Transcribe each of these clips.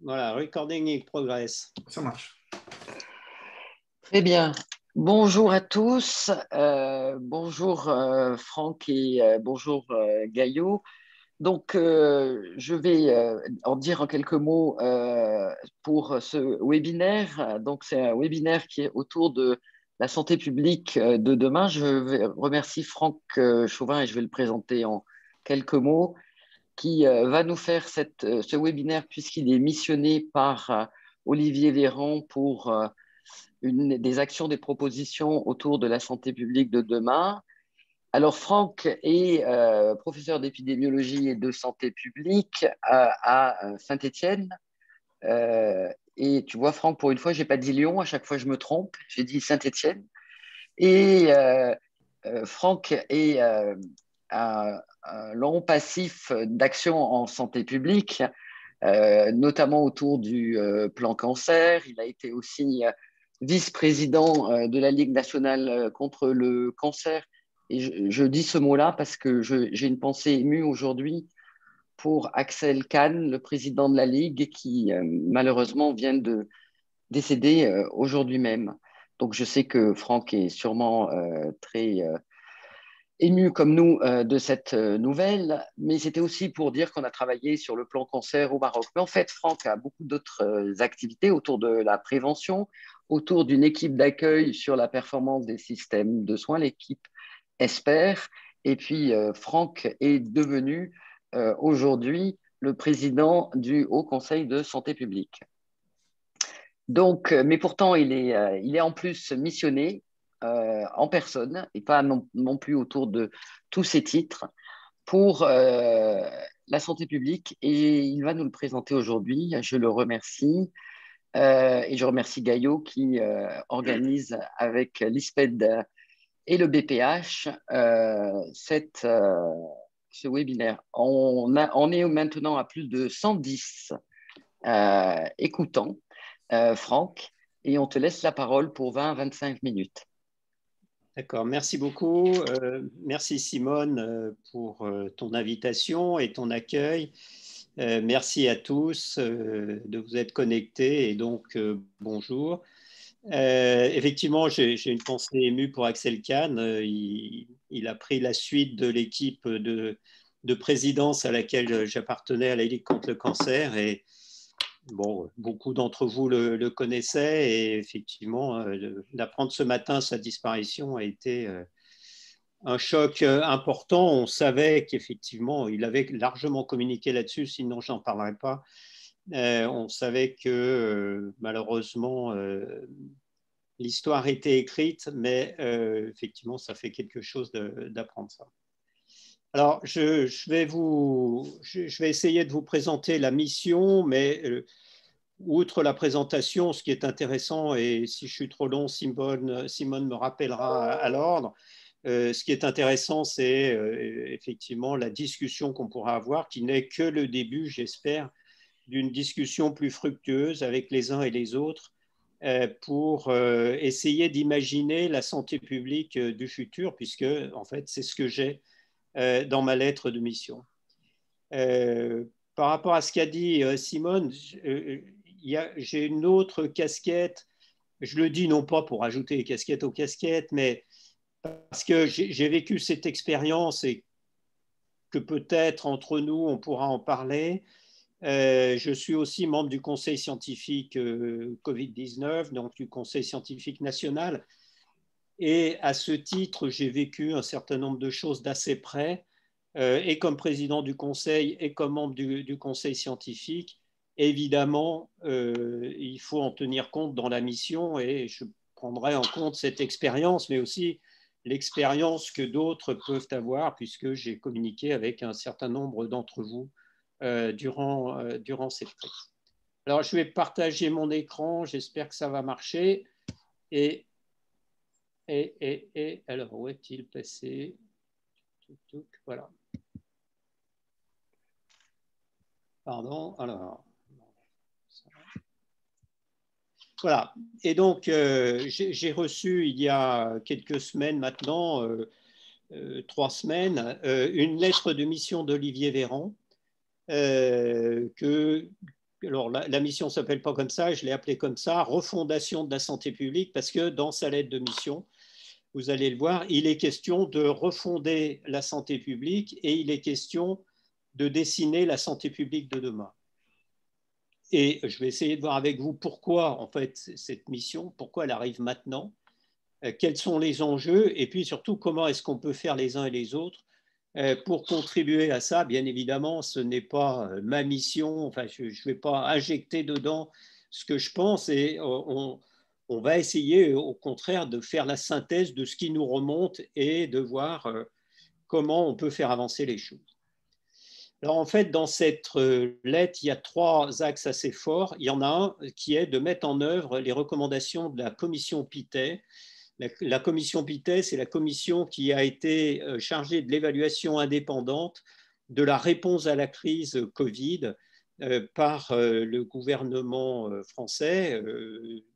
Voilà, recording in progress. Ça marche. Très bien. Bonjour à tous. Bonjour Franck et bonjour Gaillot. Donc, je vais en dire en quelques mots pour ce webinaire. Donc, c'est un webinaire qui est autour de la santé publique de demain. Je remercie Franck Chauvin et je vais le présenter en quelques mots, qui va nous faire ce webinaire puisqu'il est missionné par Olivier Véran pour des actions, des propositions autour de la santé publique de demain. Alors, Franck est professeur d'épidémiologie et de santé publique à Saint-Étienne. Et tu vois, Franck, pour une fois, je n'ai pas dit Lyon, à chaque fois je me trompe, j'ai dit Saint-Étienne. Et Franck est un long passif d'action en santé publique, notamment autour du plan cancer. Il a été aussi vice-président de la Ligue nationale contre le cancer. Et je dis ce mot-là parce que j'ai une pensée émue aujourd'hui pour Axel Kahn, le président de la Ligue, qui malheureusement vient de décéder aujourd'hui même. Donc je sais que Franck est sûrement très ému comme nous de cette nouvelle, mais c'était aussi pour dire qu'on a travaillé sur le plan cancer au Maroc. Mais en fait, Franck a beaucoup d'autres activités autour de la prévention, autour d'une équipe d'accueil sur la performance des systèmes de soins, l'équipe ESPER. Et puis, Franck est devenu aujourd'hui le président du Haut Conseil de santé publique. Donc, mais pourtant, il est en plus missionné en personne et pas non plus autour de tous ses titres pour la santé publique et il va nous le présenter aujourd'hui. Je le remercie et je remercie Gaillot qui organise avec l'ISPED et le BPH ce webinaire. On est maintenant à plus de 110 écoutants, Franck, et on te laisse la parole pour 20-25 minutes. D'accord, merci beaucoup. Merci Simone pour ton invitation et ton accueil. Merci à tous de vous être connectés et donc bonjour. Effectivement, j'ai une pensée émue pour Axel Kahn. Il a pris la suite de l'équipe de présidence à laquelle j'appartenais à la Ligue contre le cancer et bon, beaucoup d'entre vous le connaissaient et effectivement, d'apprendre ce matin sa disparition a été un choc important. On savait qu'effectivement, il avait largement communiqué là-dessus, sinon je n'en parlerai pas. On savait que malheureusement, l'histoire était écrite, mais effectivement, ça fait quelque chose d'apprendre ça. Alors, je vais essayer de vous présenter la mission, mais outre la présentation, ce qui est intéressant, et si je suis trop long, Simone me rappellera à l'ordre, ce qui est intéressant, c'est effectivement la discussion qu'on pourra avoir, qui n'est que le début, j'espère, d'une discussion plus fructueuse avec les uns et les autres pour essayer d'imaginer la santé publique du futur, puisque en fait, c'est ce que j'ai dans ma lettre de mission. Par rapport à ce qu'a dit Simone, j'ai une autre casquette. Je le dis non pas pour ajouter les casquettes aux casquettes, mais parce que j'ai vécu cette expérience et que peut-être entre nous, on pourra en parler. Je suis aussi membre du conseil scientifique Covid-19, donc du conseil scientifique national. Et à ce titre, j'ai vécu un certain nombre de choses d'assez près, et comme président du conseil et comme membre du conseil scientifique. Évidemment, il faut en tenir compte dans la mission et je prendrai en compte cette expérience, mais aussi l'expérience que d'autres peuvent avoir, puisque j'ai communiqué avec un certain nombre d'entre vous durant cette crise. Alors, je vais partager mon écran, j'espère que ça va marcher. Et alors, où est-il passé? Voilà. Pardon, alors. Voilà. Et donc, j'ai reçu il y a quelques semaines maintenant, 3 semaines, une lettre de mission d'Olivier Véran, que alors la mission ne s'appelle pas comme ça, je l'ai appelée comme ça, refondation de la santé publique, parce que dans sa lettre de mission, vous allez le voir, il est question de refonder la santé publique et il est question de dessiner la santé publique de demain. Et je vais essayer de voir avec vous pourquoi, en fait, cette mission, pourquoi elle arrive maintenant, quels sont les enjeux, et puis surtout, comment est-ce qu'on peut faire les uns et les autres pour contribuer à ça. Bien évidemment, ce n'est pas ma mission, enfin, je ne vais pas injecter dedans ce que je pense, et on va essayer, au contraire, de faire la synthèse de ce qui nous remonte et de voir comment on peut faire avancer les choses. Alors en fait, dans cette lettre, il y a 3 axes assez forts. Il y en a un qui est de mettre en œuvre les recommandations de la commission Pittet. La commission Pittet, c'est la commission qui a été chargée de l'évaluation indépendante de la réponse à la crise Covid par le gouvernement français.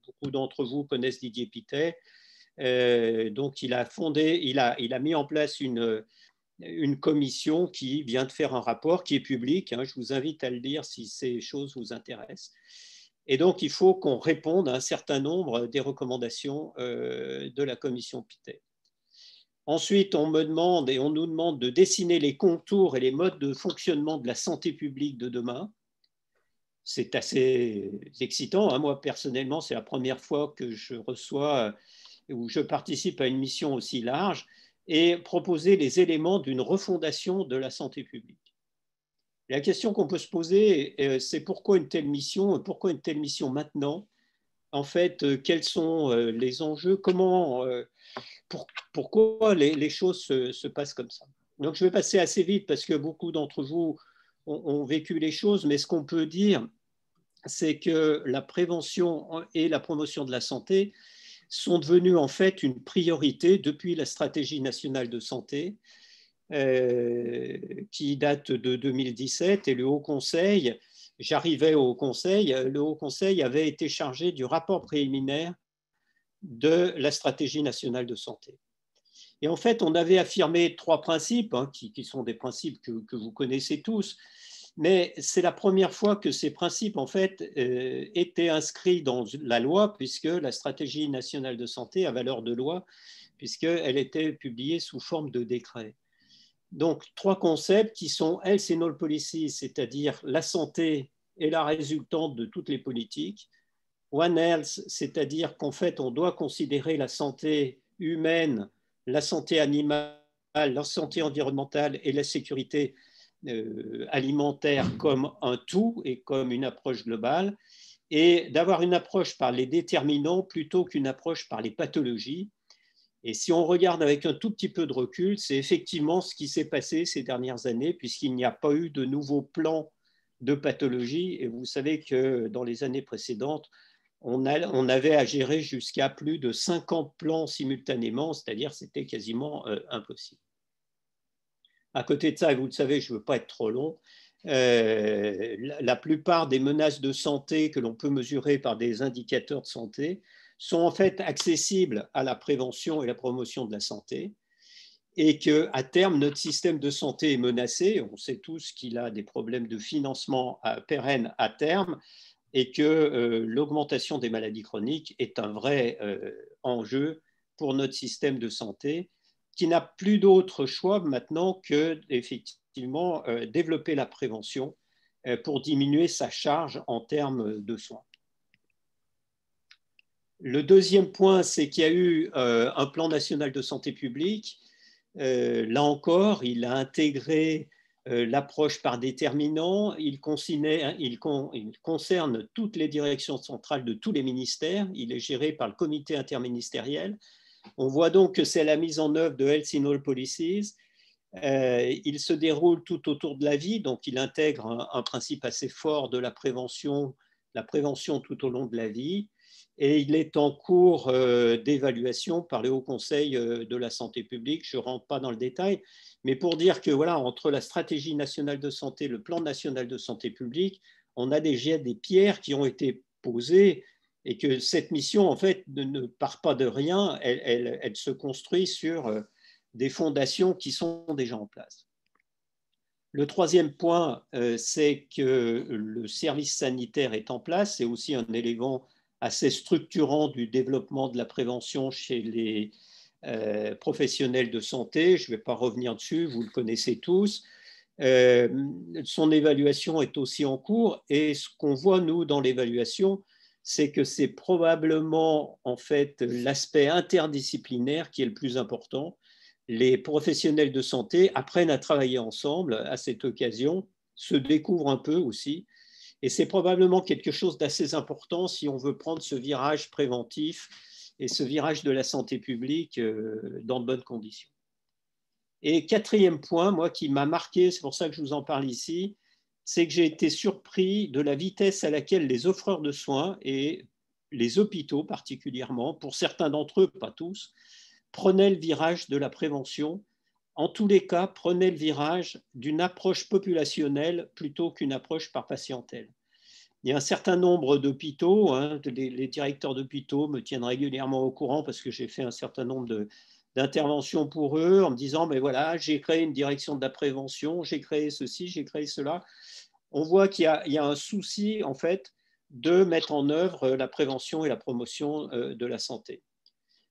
Beaucoup d'entre vous connaissent Didier Pittet. Donc il a mis en place une commission qui vient de faire un rapport qui est public. Je vous invite à le lire si ces choses vous intéressent. Et donc, il faut qu'on réponde à un certain nombre des recommandations de la commission Pittet. Ensuite, on nous demande de dessiner les contours et les modes de fonctionnement de la santé publique de demain. C'est assez excitant. Moi, personnellement, c'est la première fois que je reçois ou je participe à une mission aussi large, et proposer les éléments d'une refondation de la santé publique. La question qu'on peut se poser, c'est pourquoi une telle mission maintenant? En fait, quels sont les enjeux? Pourquoi les choses se passent comme ça? Donc, je vais passer assez vite parce que beaucoup d'entre vous ont vécu les choses, mais ce qu'on peut dire, c'est que la prévention et la promotion de la santé sont devenues en fait une priorité depuis la stratégie nationale de santé qui date de 2017, et le Haut Conseil, j'arrivais au Haut Conseil, le Haut Conseil avait été chargé du rapport préliminaire de la stratégie nationale de santé. Et en fait, on avait affirmé 3 principes, qui sont des principes que vous connaissez tous, mais c'est la première fois que ces principes, en fait, étaient inscrits dans la loi, puisque la stratégie nationale de santé a valeur de loi, puisqu'elle était publiée sous forme de décret. Donc, 3 concepts qui sont Health in All Policies, c'est-à-dire la santé est la résultante de toutes les politiques. One Health, c'est-à-dire qu'en fait, on doit considérer la santé humaine, la santé animale, la santé environnementale et la sécurité alimentaire comme un tout et comme une approche globale, et d'avoir une approche par les déterminants plutôt qu'une approche par les pathologies. Et si on regarde avec un tout petit peu de recul, c'est effectivement ce qui s'est passé ces dernières années, puisqu'il n'y a pas eu de nouveaux plans de pathologie. Et vous savez que dans les années précédentes, on avait à gérer jusqu'à plus de 50 plans simultanément, c'est-à-dire c'était quasiment impossible. À côté de ça, et vous le savez, je ne veux pas être trop long, la plupart des menaces de santé que l'on peut mesurer par des indicateurs de santé sont en fait accessibles à la prévention et la promotion de la santé, et qu'à terme, notre système de santé est menacé. On sait tous qu'il a des problèmes de financement pérennes à terme, et que l'augmentation des maladies chroniques est un vrai enjeu pour notre système de santé, qui n'a plus d'autre choix maintenant que effectivement développer la prévention pour diminuer sa charge en termes de soins. Le deuxième point, c'est qu'il y a eu un plan national de santé publique. Là encore, il a intégré l'approche par déterminant. Il concerne toutes les directions centrales de tous les ministères. Il est géré par le comité interministériel. On voit donc que c'est la mise en œuvre de Health in All Policies. Il se déroule tout autour de la vie, donc il intègre un principe assez fort de la prévention tout au long de la vie, et il est en cours d'évaluation par le Haut Conseil de la santé publique. Je ne rentre pas dans le détail, mais pour dire que voilà, entre la stratégie nationale de santé, le plan national de santé publique, on a déjà des pierres qui ont été posées, et que cette mission, en fait, ne part pas de rien, elle se construit sur des fondations qui sont déjà en place. Le troisième point, c'est que le service sanitaire est en place. C'est aussi un élément assez structurant du développement de la prévention chez les professionnels de santé. Je ne vais pas revenir dessus, vous le connaissez tous. Son évaluation est aussi en cours et ce qu'on voit, nous, dans l'évaluation, c'est que c'est probablement en fait l'aspect interdisciplinaire qui est le plus important. Les professionnels de santé apprennent à travailler ensemble à cette occasion, se découvrent un peu aussi, et c'est probablement quelque chose d'assez important si on veut prendre ce virage préventif et ce virage de la santé publique dans de bonnes conditions. Et quatrième point, moi, qui m'a marqué, c'est pour ça que je vous en parle ici, c'est que j'ai été surpris de la vitesse à laquelle les offreurs de soins et les hôpitaux particulièrement, pour certains d'entre eux, pas tous, prenaient le virage de la prévention. En tous les cas, prenaient le virage d'une approche populationnelle plutôt qu'une approche par patientèle. Il y a un certain nombre d'hôpitaux, hein, les directeurs d'hôpitaux me tiennent régulièrement au courant parce que j'ai fait un certain nombre d'interventions pour eux en me disant, mais voilà, j'ai créé une direction de la prévention, j'ai créé ceci, j'ai créé cela. On voit qu'il y a un souci, en fait, de mettre en œuvre la prévention et la promotion de la santé.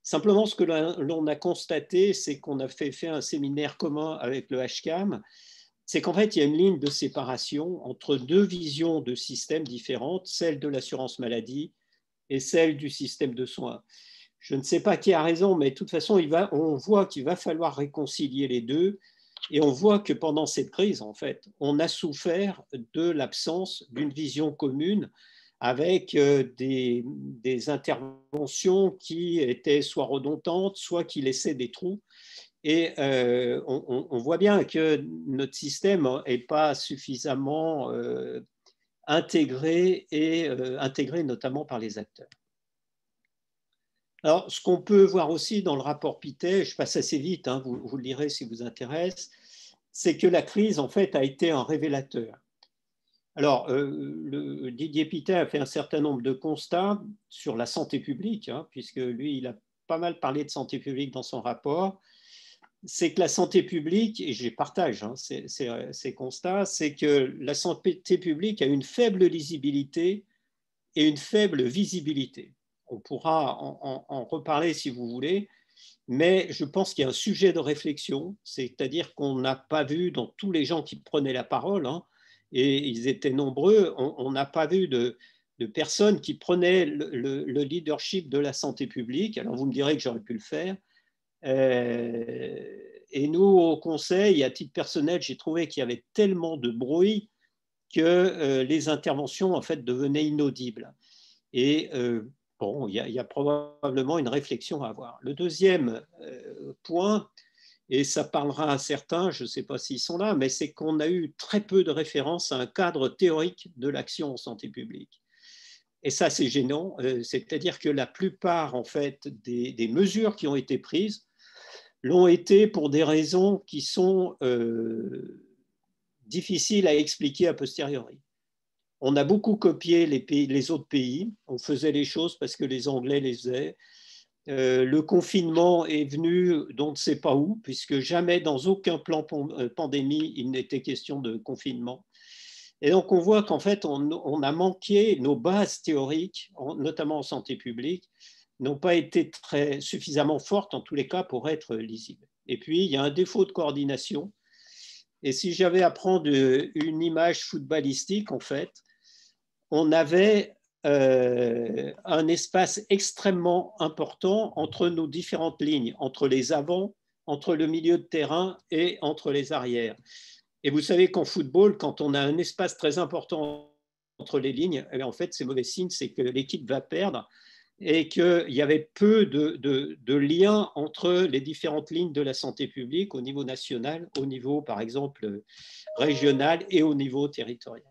Simplement, ce que l'on a constaté, c'est qu'on a fait un séminaire commun avec le HCAM, c'est qu'en fait, il y a une ligne de séparation entre deux visions de systèmes différentes, celle de l'assurance maladie et celle du système de soins. Je ne sais pas qui a raison, mais de toute façon, on voit qu'il va falloir réconcilier les deux. Et on voit que pendant cette crise, en fait, on a souffert de l'absence d'une vision commune avec des interventions qui étaient soit redondantes, soit qui laissaient des trous. Et on voit bien que notre système n'est pas suffisamment intégré et intégré notamment par les acteurs. Alors, ce qu'on peut voir aussi dans le rapport Pittet, je passe assez vite, hein, vous le lirez si vous intéresse, c'est que la crise, en fait, a été un révélateur. Alors, Didier Pittet a fait un certain nombre de constats sur la santé publique, hein, puisque lui, il a pas mal parlé de santé publique dans son rapport. C'est que la santé publique, et je partage hein, ces constats, c'est que la santé publique a une faible lisibilité et une faible visibilité. On pourra en reparler si vous voulez, mais je pense qu'il y a un sujet de réflexion, c'est-à-dire qu'on n'a pas vu dans tous les gens qui prenaient la parole, hein, et ils étaient nombreux, on n'a pas vu de personnes qui prenaient le leadership de la santé publique. Alors vous me direz que j'aurais pu le faire. Et nous, au Conseil, à titre personnel, j'ai trouvé qu'il y avait tellement de bruit que les interventions, en fait, devenaient inaudibles. Et bon, il y a probablement une réflexion à avoir. Le deuxième point, et ça parlera à certains, je ne sais pas s'ils sont là, mais c'est qu'on a eu très peu de références à un cadre théorique de l'action en santé publique. Et ça, c'est gênant, c'est-à-dire que la plupart, en fait, des mesures qui ont été prises l'ont été pour des raisons qui sont difficiles à expliquer a posteriori. On a beaucoup copié les autres pays, on faisait les choses parce que les Anglais les faisaient. Le confinement est venu d'on ne sait pas où, puisque jamais dans aucun plan pandémie, il n'était question de confinement. Et donc on voit qu'en fait, on a manqué nos bases théoriques, notamment en santé publique, n'ont pas été suffisamment fortes, en tous les cas, pour être lisibles. Et puis, il y a un défaut de coordination. Et si j'avais à prendre une image footballistique, en fait, on avait un espace extrêmement important entre nos différentes lignes, entre les avants, entre le milieu de terrain et entre les arrières. Et vous savez qu'en football, quand on a un espace très important entre les lignes, en fait, c'est mauvais signe, c'est que l'équipe va perdre et qu'il y avait peu de liens entre les différentes lignes de la santé publique au niveau national, au niveau, par exemple, régional et au niveau territorial.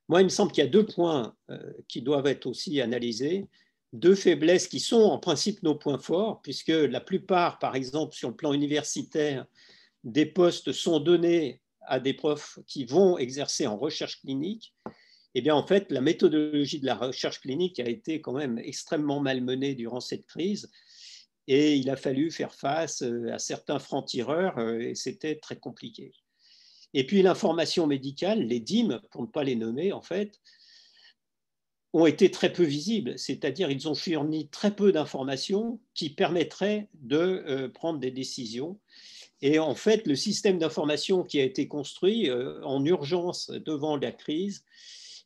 Moi, il me semble qu'il y a deux points qui doivent être aussi analysés, deux faiblesses qui sont en principe nos points forts, puisque la plupart, par exemple, sur le plan universitaire, des postes sont donnés à des profs qui vont exercer en recherche clinique. Eh bien, en fait, la méthodologie de la recherche clinique a été quand même extrêmement malmenée durant cette crise et il a fallu faire face à certains francs-tireurs et c'était très compliqué. Et puis l'information médicale, les DIM, pour ne pas les nommer en fait, ont été très peu visibles, c'est-à-dire ils ont fourni très peu d'informations qui permettraient de prendre des décisions. Et en fait, le système d'information qui a été construit en urgence devant la crise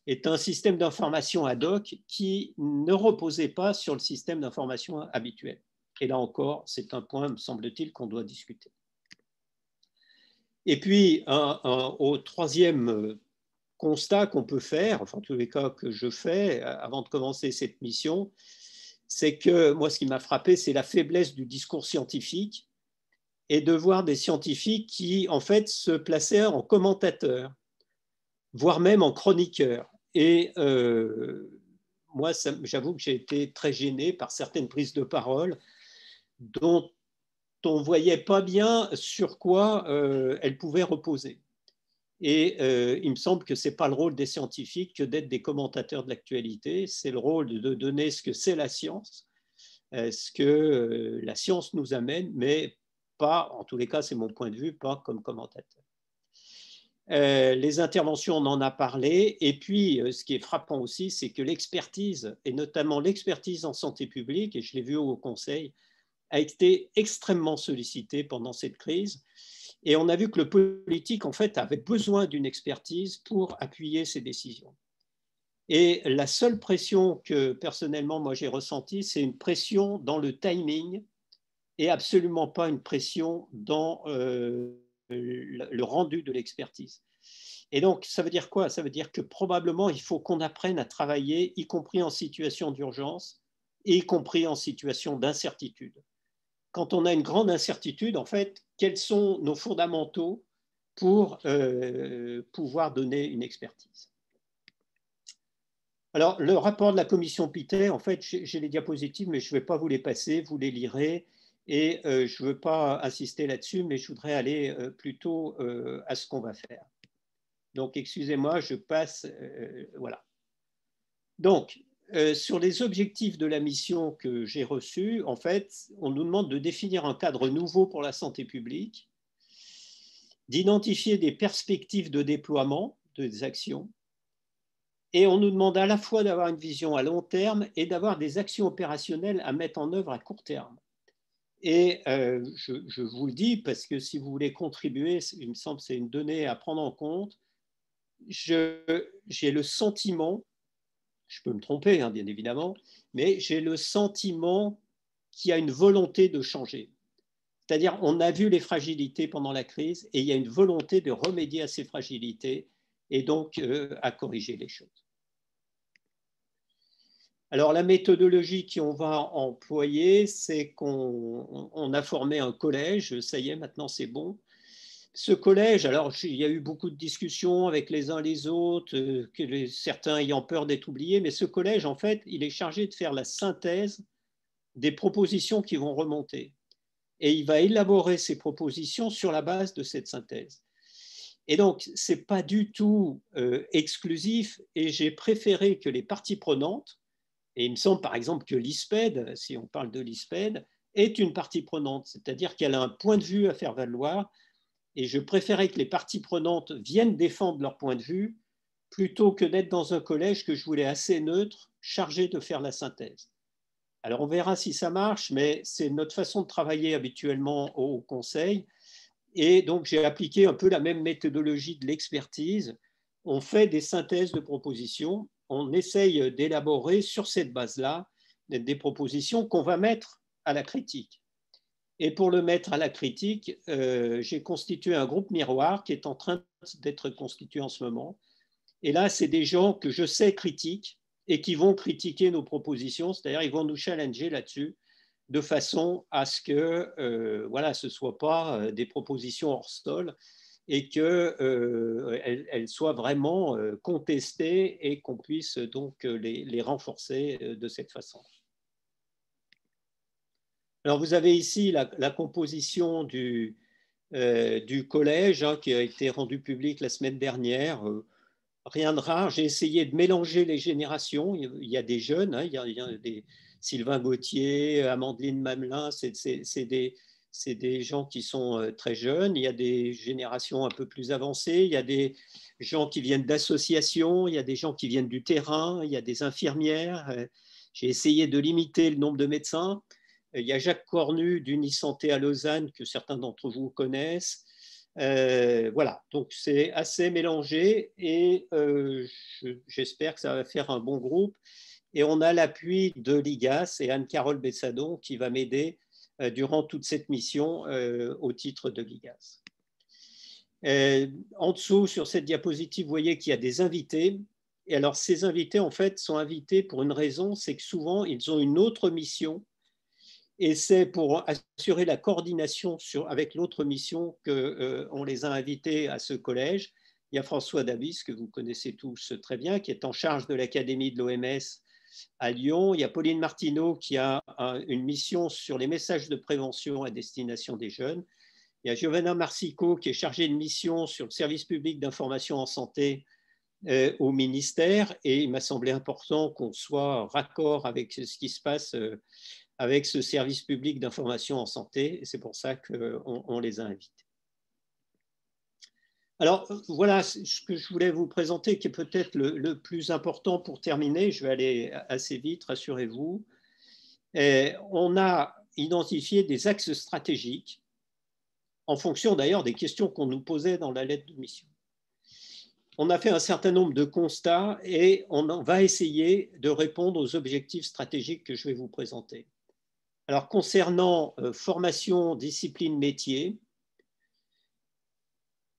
est un système d'information ad hoc qui ne reposait pas sur le système d'information habituel. Et là encore, c'est un point, me semble-t-il, qu'on doit discuter. Et puis, au troisième constat qu'on peut faire, enfin, en tous les cas que je fais avant de commencer cette mission, c'est que moi, ce qui m'a frappé, c'est la faiblesse du discours scientifique et de voir des scientifiques qui, en fait, se plaçaient en commentateurs, voire même en chroniqueurs. Et moi, j'avoue que j'ai été très gêné par certaines prises de parole dont on ne voyait pas bien sur quoi elles pouvaient reposer. Et il me semble que ce n'est pas le rôle des scientifiques que d'être des commentateurs de l'actualité, c'est le rôle de donner ce que c'est la science, ce que la science nous amène, mais pas, en tous les cas, c'est mon point de vue, pas comme commentateur. Les interventions, on en a parlé. Et puis, ce qui est frappant aussi, c'est que l'expertise, et notamment l'expertise en santé publique, et je l'ai vu au Conseil, a été extrêmement sollicitée pendant cette crise. Et on a vu que le politique, en fait, avait besoin d'une expertise pour appuyer ses décisions. Et la seule pression que, personnellement, moi, j'ai ressentie, c'est une pression dans le timing et absolument pas une pression dans le rendu de l'expertise. Et donc, ça veut dire quoi? Ça veut dire que probablement, il faut qu'on apprenne à travailler, y compris en situation d'urgence, et y compris en situation d'incertitude. Quand on a une grande incertitude, en fait, quels sont nos fondamentaux pour pouvoir donner une expertise? Alors, le rapport de la commission Pittet, en fait, j'ai les diapositives, mais je ne vais pas vous les passer, vous les lirez. Et je ne veux pas insister là-dessus, mais je voudrais aller plutôt à ce qu'on va faire. Donc, excusez-moi, je passe. Voilà. Donc, sur les objectifs de la mission que j'ai reçue, en fait, on nous demande de définir un cadre nouveau pour la santé publique, d'identifier des perspectives de déploiement des actions, et on nous demande à la fois d'avoir une vision à long terme et d'avoir des actions opérationnelles à mettre en œuvre à court terme. Et je vous le dis parce que si vous voulez contribuer, il me semble que c'est une donnée à prendre en compte, j'ai le sentiment, je peux me tromper, hein, bien évidemment, mais j'ai le sentiment qu'il y a une volonté de changer. C'est-à-dire, on a vu les fragilités pendant la crise et il y a une volonté de remédier à ces fragilités et donc à corriger les choses. Alors, la méthodologie qu'on va employer, c'est qu'on a formé un collège, ça y est, maintenant c'est bon. Ce collège, alors il y a eu beaucoup de discussions avec les uns les autres, certains ayant peur d'être oubliés, mais ce collège, en fait, il est chargé de faire la synthèse des propositions qui vont remonter. Et il va élaborer ces propositions sur la base de cette synthèse. Et donc, ce n'est pas du tout exclusif, et j'ai préféré que les parties prenantes, et il me semble par exemple que l'ISPED, si on parle de l'ISPED, est une partie prenante, c'est-à-dire qu'elle a un point de vue à faire valoir, et je préférais que les parties prenantes viennent défendre leur point de vue plutôt que d'être dans un collège que je voulais assez neutre, chargé de faire la synthèse. Alors on verra si ça marche, mais c'est notre façon de travailler habituellement au Conseil, et donc j'ai appliqué un peu la même méthodologie de l'expertise. On fait des synthèses de propositions, on essaye d'élaborer sur cette base-là des propositions qu'on va mettre à la critique. Et pour le mettre à la critique, j'ai constitué un groupe miroir qui est en train d'être constitué en ce moment. Et là, c'est des gens que je sais critiques et qui vont critiquer nos propositions, c'est-à-dire ils vont nous challenger là-dessus de façon à ce que voilà, ce ne soit pas des propositions hors sol et qu'elles soient vraiment contestées et qu'on puisse donc les renforcer de cette façon. Alors, vous avez ici la composition du collège hein, qui a été rendue publique la semaine dernière. Rien de rare, j'ai essayé de mélanger les générations. Il y a des jeunes, hein, il y a des Sylvain Gauthier, Amandine Mamelin, c'est c'est des gens qui sont très jeunes, il y a des générations un peu plus avancées, il y a des gens qui viennent d'associations, il y a des gens qui viennent du terrain, il y a des infirmières. J'ai essayé de limiter le nombre de médecins. Il y a Jacques Cornu d'Unisanté à Lausanne, que certains d'entre vous connaissent. Voilà, donc c'est assez mélangé et j'espère que ça va faire un bon groupe. Et on a l'appui de l'IGAS et Anne-Carole Bessadon qui va m'aider durant toute cette mission au titre de l'IGAS. En dessous, sur cette diapositive, vous voyez qu'il y a des invités. Et alors, ces invités, en fait, sont invités pour une raison, c'est que souvent, ils ont une autre mission. Et c'est pour assurer la coordination avec l'autre mission qu'on les a invités à ce collège. Il y a François Dabis, que vous connaissez tous très bien, qui est en charge de l'Académie de l'OMS à Lyon. Il y a Pauline Martineau, qui a une mission sur les messages de prévention à destination des jeunes. Il y a Giovanna Marsico, qui est chargée de mission sur le service public d'information en santé au ministère. Et il m'a semblé important qu'on soit raccord avec ce qui se passe avec ce service public d'information en santé. Et c'est pour ça qu'on les a invités. Alors, voilà ce que je voulais vous présenter, qui est peut-être le plus important pour terminer. Je vais aller assez vite, rassurez-vous. On a identifié des axes stratégiques en fonction d'ailleurs des questions qu'on nous posait dans la lettre de mission. On a fait un certain nombre de constats et on va essayer de répondre aux objectifs stratégiques que je vais vous présenter. Alors, concernant formation, discipline, métier,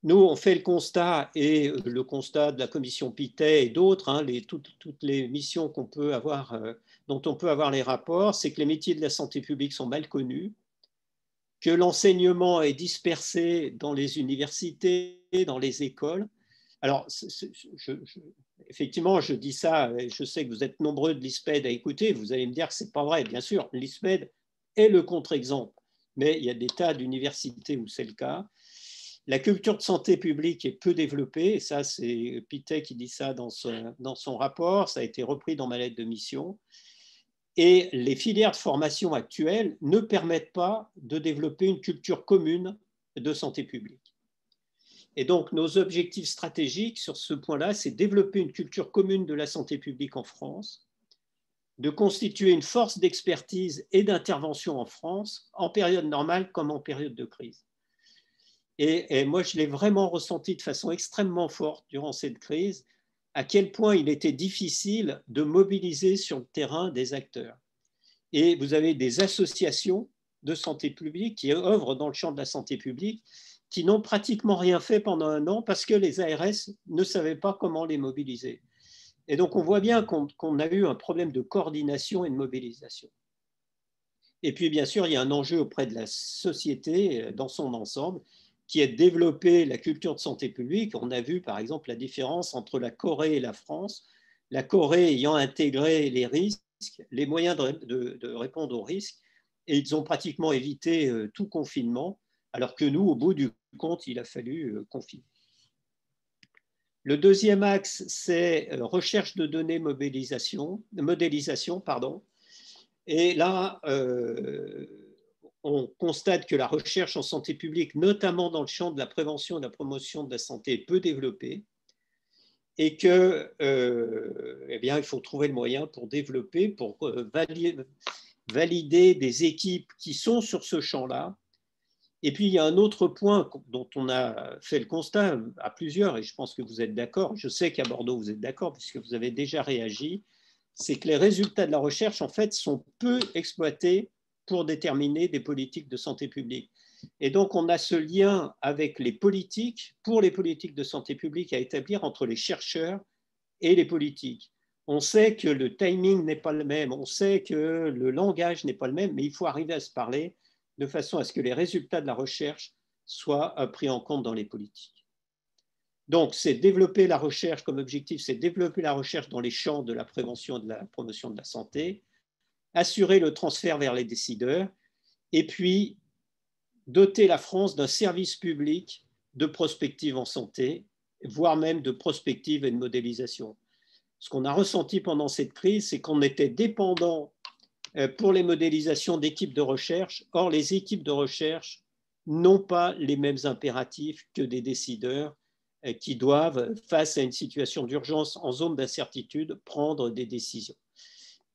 nous, on fait le constat, et le constat de la commission Pittet et d'autres, hein, toutes les missions qu'on peut avoir, dont on peut avoir les rapports, c'est que les métiers de la santé publique sont mal connus, que l'enseignement est dispersé dans les universités, dans les écoles. Alors, effectivement, je dis ça, je sais que vous êtes nombreux de l'ISPED à écouter, vous allez me dire que ce n'est pas vrai. Bien sûr, l'ISPED est le contre-exemple, mais il y a des tas d'universités où c'est le cas. La culture de santé publique est peu développée, et ça, c'est Pittet qui dit ça dans son rapport, ça a été repris dans ma lettre de mission. Et les filières de formation actuelles ne permettent pas de développer une culture commune de santé publique. Et donc, nos objectifs stratégiques sur ce point-là, c'est développer une culture commune de la santé publique en France, de constituer une force d'expertise et d'intervention en France, en période normale comme en période de crise. Et moi, je l'ai vraiment ressenti de façon extrêmement forte durant cette crise, à quel point il était difficile de mobiliser sur le terrain des acteurs. Et vous avez des associations de santé publique qui œuvrent dans le champ de la santé publique, qui n'ont pratiquement rien fait pendant un an parce que les ARS ne savaient pas comment les mobiliser. Et donc, on voit bien qu'on a eu un problème de coordination et de mobilisation. Et puis, bien sûr, il y a un enjeu auprès de la société dans son ensemble, qui est de développer la culture de santé publique. On a vu, par exemple, la différence entre la Corée et la France. La Corée ayant intégré les risques, les moyens de répondre aux risques, et ils ont pratiquement évité tout confinement, alors que nous, au bout du compte, il a fallu confiner. Le deuxième axe, c'est recherche de données, modélisation. Et là, on constate que la recherche en santé publique, notamment dans le champ de la prévention et de la promotion de la santé, est peu développée et que, eh bien, il faut trouver le moyen pour développer, pour valider des équipes qui sont sur ce champ-là. Et puis, il y a un autre point dont on a fait le constat à plusieurs, et je pense que vous êtes d'accord, je sais qu'à Bordeaux, vous êtes d'accord, puisque vous avez déjà réagi, c'est que les résultats de la recherche, en fait, sont peu exploités pour déterminer des politiques de santé publique. Et donc, on a ce lien avec les politiques, pour les politiques de santé publique, à établir entre les chercheurs et les politiques. On sait que le timing n'est pas le même, on sait que le langage n'est pas le même, mais il faut arriver à se parler de façon à ce que les résultats de la recherche soient pris en compte dans les politiques. Donc, c'est développer la recherche comme objectif, c'est développer la recherche dans les champs de la prévention et de la promotion de la santé, assurer le transfert vers les décideurs, et puis doter la France d'un service public de prospective en santé, voire même de prospective et de modélisation. Ce qu'on a ressenti pendant cette crise, c'est qu'on était dépendant pour les modélisations d'équipes de recherche. Or, les équipes de recherche n'ont pas les mêmes impératifs que des décideurs qui doivent, face à une situation d'urgence en zone d'incertitude, prendre des décisions.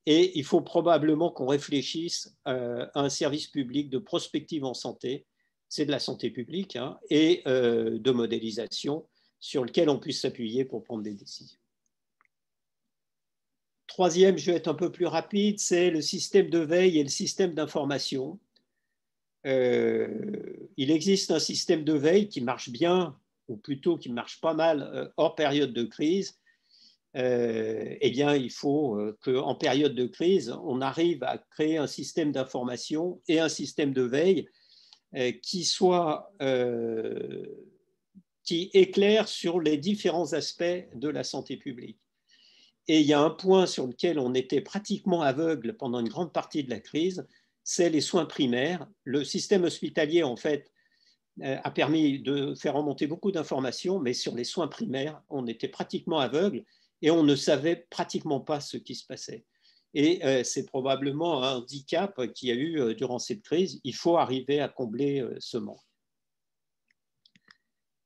Et il faut probablement qu'on réfléchisse à un service public de prospective en santé, c'est de la santé publique, hein, et de modélisation sur lequel on puisse s'appuyer pour prendre des décisions. Troisième, je vais être un peu plus rapide, c'est le système de veille et le système d'information. Il existe un système de veille qui marche bien, ou plutôt qui marche pas mal hors période de crise. Eh bien, il faut qu'en période de crise, on arrive à créer un système d'information et un système de veille qui éclaire sur les différents aspects de la santé publique. Et il y a un point sur lequel on était pratiquement aveugle pendant une grande partie de la crise, c'est les soins primaires. Le système hospitalier, en fait, a permis de faire remonter beaucoup d'informations, mais sur les soins primaires, on était pratiquement aveugle et on ne savait pratiquement pas ce qui se passait. Et c'est probablement un handicap qu'il y a eu durant cette crise. Il faut arriver à combler ce manque.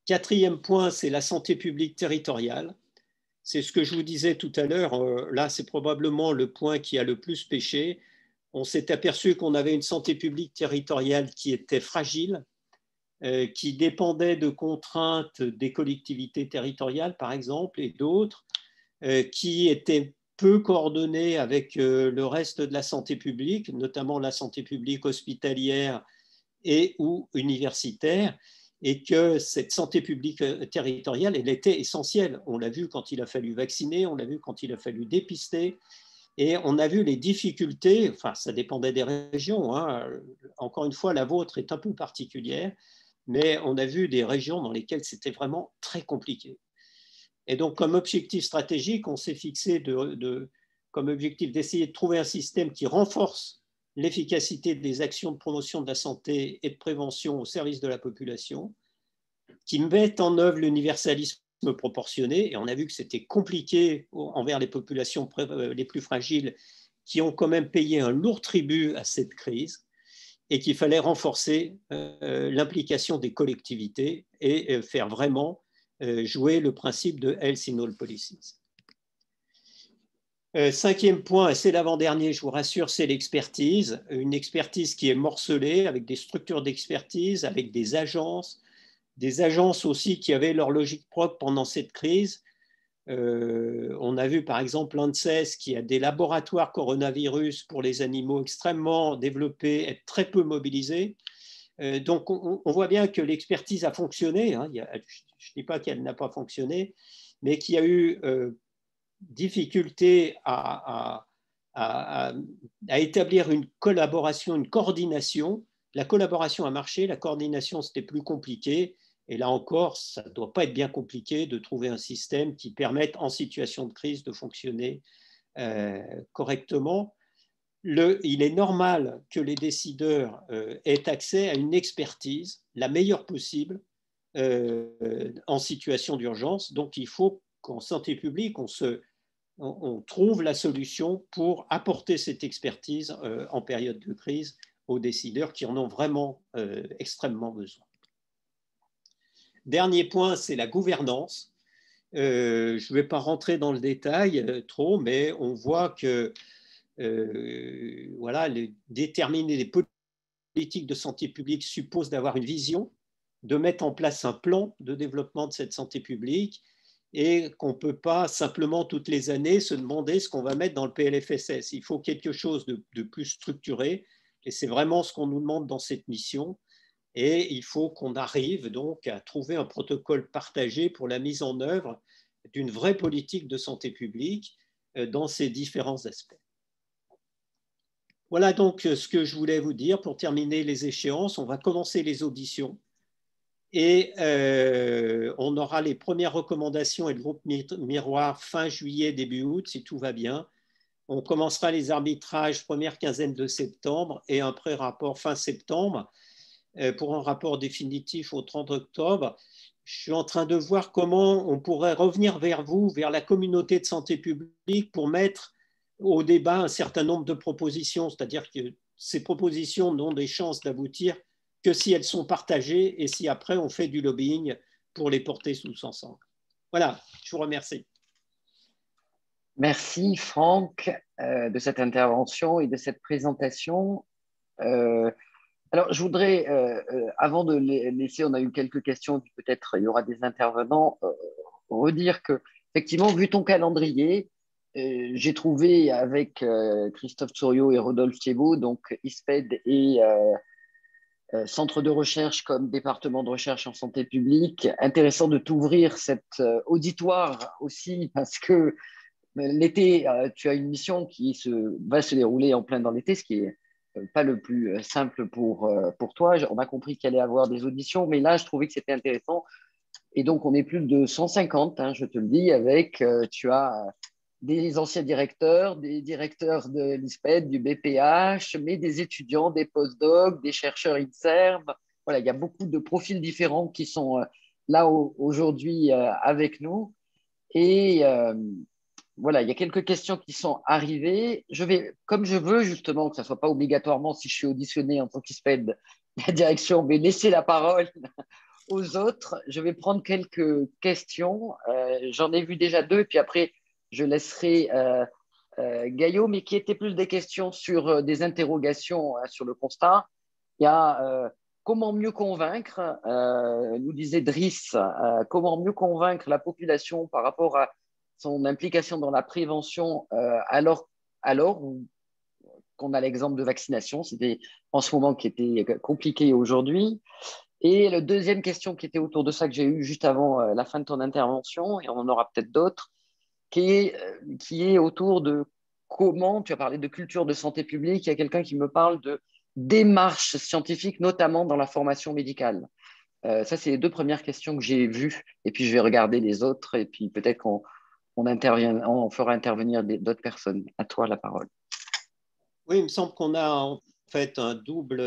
Quatrième point, c'est la santé publique territoriale. C'est ce que je vous disais tout à l'heure. Là, c'est probablement le point qui a le plus péché. On s'est aperçu qu'on avait une santé publique territoriale qui était fragile, qui dépendait de contraintes des collectivités territoriales, par exemple, et d'autres, qui étaient peu coordonnées avec le reste de la santé publique, notamment la santé publique hospitalière et ou universitaire, et que cette santé publique territoriale, elle était essentielle. On l'a vu quand il a fallu vacciner, on l'a vu quand il a fallu dépister, et on a vu les difficultés, enfin ça dépendait des régions, hein. Encore une fois, la vôtre est un peu particulière, mais on a vu des régions dans lesquelles c'était vraiment très compliqué. Et donc, comme objectif stratégique, on s'est fixé comme objectif d'essayer de trouver un système qui renforce l'efficacité des actions de promotion de la santé et de prévention au service de la population, qui mette en œuvre l'universalisme proportionné, et on a vu que c'était compliqué envers les populations les plus fragiles, qui ont quand même payé un lourd tribut à cette crise, et qu'il fallait renforcer l'implication des collectivités et faire vraiment jouer le principe de Health in All Policies. Cinquième point, et c'est l'avant-dernier, je vous rassure, c'est l'expertise. Une expertise qui est morcelée avec des structures d'expertise, avec des agences aussi qui avaient leur logique propre pendant cette crise. On a vu par exemple l'ANSES qui a des laboratoires coronavirus pour les animaux extrêmement développés, être très peu mobilisés. Donc on voit bien que l'expertise a fonctionné, hein. Je ne dis pas qu'elle n'a pas fonctionné, mais qu'il y a eu difficulté à établir une collaboration, une coordination. La collaboration a marché, la coordination c'était plus compliqué. Et là encore, ça ne doit pas être bien compliqué de trouver un système qui permette en situation de crise de fonctionner correctement. Il est normal que les décideurs aient accès à une expertise la meilleure possible en situation d'urgence. Donc il faut qu'en santé publique, on trouve la solution pour apporter cette expertise en période de crise aux décideurs qui en ont vraiment extrêmement besoin. Dernier point, c'est la gouvernance. Je ne vais pas rentrer dans le détail trop, mais on voit que voilà, déterminer les politiques de santé publique suppose d'avoir une vision, de mettre en place un plan de développement de cette santé publique et qu'on ne peut pas simplement toutes les années se demander ce qu'on va mettre dans le PLFSS. Il faut quelque chose de plus structuré et c'est vraiment ce qu'on nous demande dans cette mission. Et il faut qu'on arrive donc à trouver un protocole partagé pour la mise en œuvre d'une vraie politique de santé publique dans ces différents aspects. Voilà donc ce que je voulais vous dire pour terminer les échéances. On va commencer les auditions et on aura les premières recommandations et le groupe miroir fin juillet, début août, si tout va bien. On commencera les arbitrages première quinzaine de septembre et un pré-rapport fin septembre pour un rapport définitif au 30 octobre. Je suis en train de voir comment on pourrait revenir vers vous, vers la communauté de santé publique pour mettre au débat un certain nombre de propositions, c'est-à-dire que ces propositions n'ont des chances d'aboutir que si elles sont partagées et si après on fait du lobbying pour les porter tous ensemble. Voilà, je vous remercie. Merci Franck de cette intervention et de cette présentation. Alors, je voudrais, avant de laisser, on a eu quelques questions, peut-être il y aura des intervenants, redire que, effectivement, vu ton calendrier, j'ai trouvé avec Christophe Souriau et Rodolphe Thiebaud, donc ISPED et centre de recherche comme département de recherche en santé publique, intéressant de t'ouvrir cet auditoire aussi, parce que l'été, tu as une mission qui va se dérouler en plein dans l'été, ce qui est pas le plus simple pour toi. On a compris qu'il allait y avoir des auditions, mais là, je trouvais que c'était intéressant. Et donc, on est plus de 150, hein, je te le dis, avec, tu as des anciens directeurs, des directeurs de l'ISPED, du BPH, mais des étudiants, des postdocs, des chercheurs INSERM. Voilà, il y a beaucoup de profils différents qui sont là aujourd'hui avec nous. Et voilà, il y a quelques questions qui sont arrivées. Je vais, comme je veux justement que ça ne soit pas obligatoirement, si je suis auditionné en tant qu'ISPED, la direction, mais laisser la parole aux autres. Je vais prendre quelques questions. J'en ai vu déjà deux, et puis après, je laisserai Gaillot, mais qui étaient plus des questions sur des interrogations sur le constat. Il y a comment mieux convaincre, nous disait Driss, comment mieux convaincre la population par rapport à son implication dans la prévention alors qu'on a l'exemple de vaccination, c'était en ce moment qui était compliqué aujourd'hui. Et la deuxième question qui était autour de ça que j'ai eue juste avant la fin de ton intervention, et on en aura peut-être d'autres, qui est autour de comment, tu as parlé de culture de santé publique, il y a quelqu'un qui me parle de démarche scientifique, notamment dans la formation médicale. Ça, c'est les deux premières questions que j'ai vues, et puis je vais regarder les autres, et puis peut-être qu'on fera intervenir d'autres personnes. À toi la parole. Oui, il me semble qu'on a en fait un double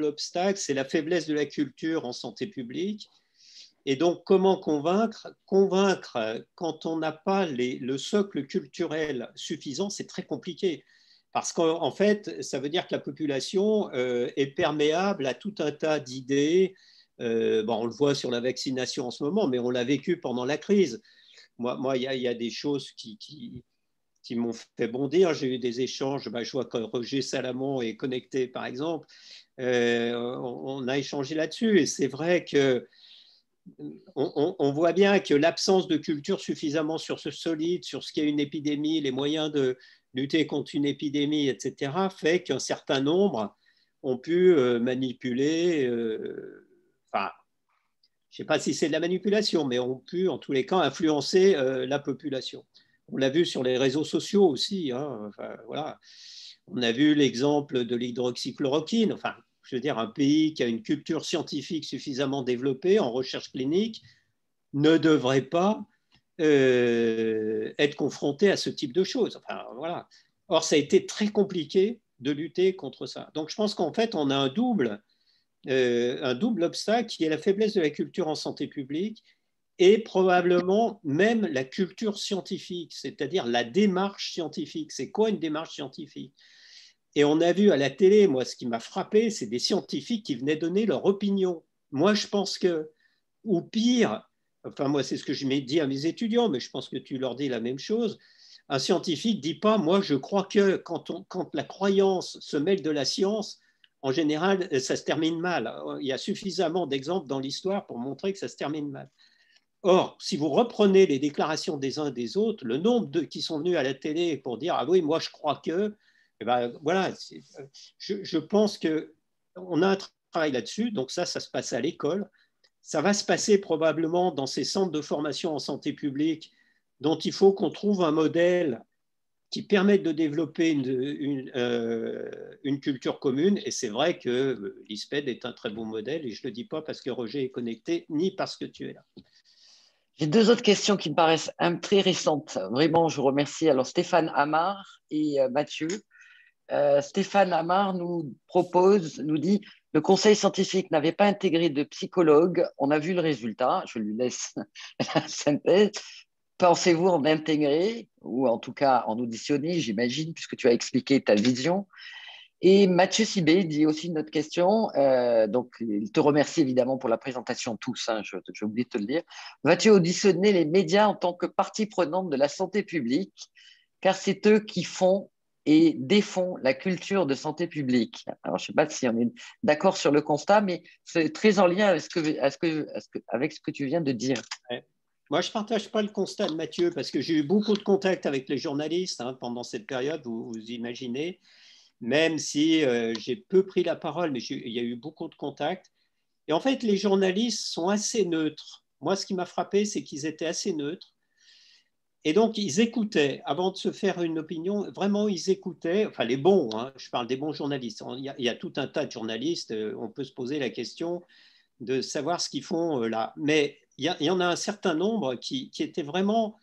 obstacle, c'est la faiblesse de la culture en santé publique. Et donc, comment convaincre? Convaincre quand on n'a pas le socle culturel suffisant, c'est très compliqué. Parce qu'en fait, ça veut dire que la population est perméable à tout un tas d'idées. Bon, on le voit sur la vaccination en ce moment, mais on l'a vécu pendant la crise. Moi, il y a des choses qui m'ont fait bondir. J'ai eu des échanges, je vois que Roger Salamon est connecté, par exemple. On a échangé là-dessus. Et c'est vrai que on voit bien que l'absence de culture suffisamment sur ce solide, sur ce qu'est une épidémie, les moyens de lutter contre une épidémie, etc., fait qu'un certain nombre ont pu manipuler, enfin, je ne sais pas si c'est de la manipulation, mais ont pu, en tous les cas, influencer la population. On l'a vu sur les réseaux sociaux aussi. Hein, enfin, voilà. On a vu l'exemple de l'hydroxychloroquine. Enfin, je veux dire, un pays qui a une culture scientifique suffisamment développée en recherche clinique ne devrait pas être confronté à ce type de choses. Enfin, voilà. Or, ça a été très compliqué de lutter contre ça. Donc, je pense qu'en fait, on a un double obstacle qui est la faiblesse de la culture en santé publique et probablement même la culture scientifique, c'est-à-dire la démarche scientifique. C'est quoi une démarche scientifique? Et on a vu à la télé, moi, ce qui m'a frappé, c'est des scientifiques qui venaient donner leur opinion. Moi, je pense que, ou pire, enfin, moi, c'est ce que je dis à mes étudiants, mais je pense que tu leur dis la même chose. Un scientifique ne dit pas, moi, je crois que quand la croyance se mêle de la science, en général, ça se termine mal. Il y a suffisamment d'exemples dans l'histoire pour montrer que ça se termine mal. Or, si vous reprenez les déclarations des uns et des autres, le nombre qui sont venus à la télé pour dire ah oui, moi je crois que, eh ben, voilà, je pense qu'on a un travail là-dessus. Donc ça se passe à l'école. Ça va se passer probablement dans ces centres de formation en santé publique, dont il faut qu'on trouve un modèle qui permette de développer une culture commune. Et c'est vrai que l'ISPED est un très bon modèle. Et je ne le dis pas parce que Roger est connecté, ni parce que tu es là. J'ai deux autres questions qui me paraissent très récentes. Vraiment, je vous remercie. Alors, Stéphane Amar et Mathieu. Stéphane Amar nous dit, le conseil scientifique n'avait pas intégré de psychologue. On a vu le résultat. Je lui laisse la synthèse. Pensez-vous en intégrer? ou en tout cas en auditionner, j'imagine, puisque tu as expliqué ta vision. Et Mathieu Sibé dit aussi une autre question. Donc, il te remercie évidemment pour la présentation tous, hein, j'ai oublié de te le dire. Vas-tu auditionner les médias en tant que partie prenante de la santé publique, car c'est eux qui font et défont la culture de santé publique. Alors, je ne sais pas si on est d'accord sur le constat, mais c'est très en lien avec ce que tu viens de dire. Ouais. Moi, je ne partage pas le constat de Mathieu parce que j'ai eu beaucoup de contacts avec les journalistes hein, pendant cette période, vous imaginez, même si j'ai peu pris la parole, mais il y a eu beaucoup de contacts. Et en fait, les journalistes sont assez neutres. Moi, ce qui m'a frappé, c'est qu'ils étaient assez neutres. Et donc, ils écoutaient, avant de se faire une opinion, vraiment, ils écoutaient, enfin les bons, hein, je parle des bons journalistes. Il y a tout un tas de journalistes, on peut se poser la question de savoir ce qu'ils font là. Mais il y en a un certain nombre qui étaient vraiment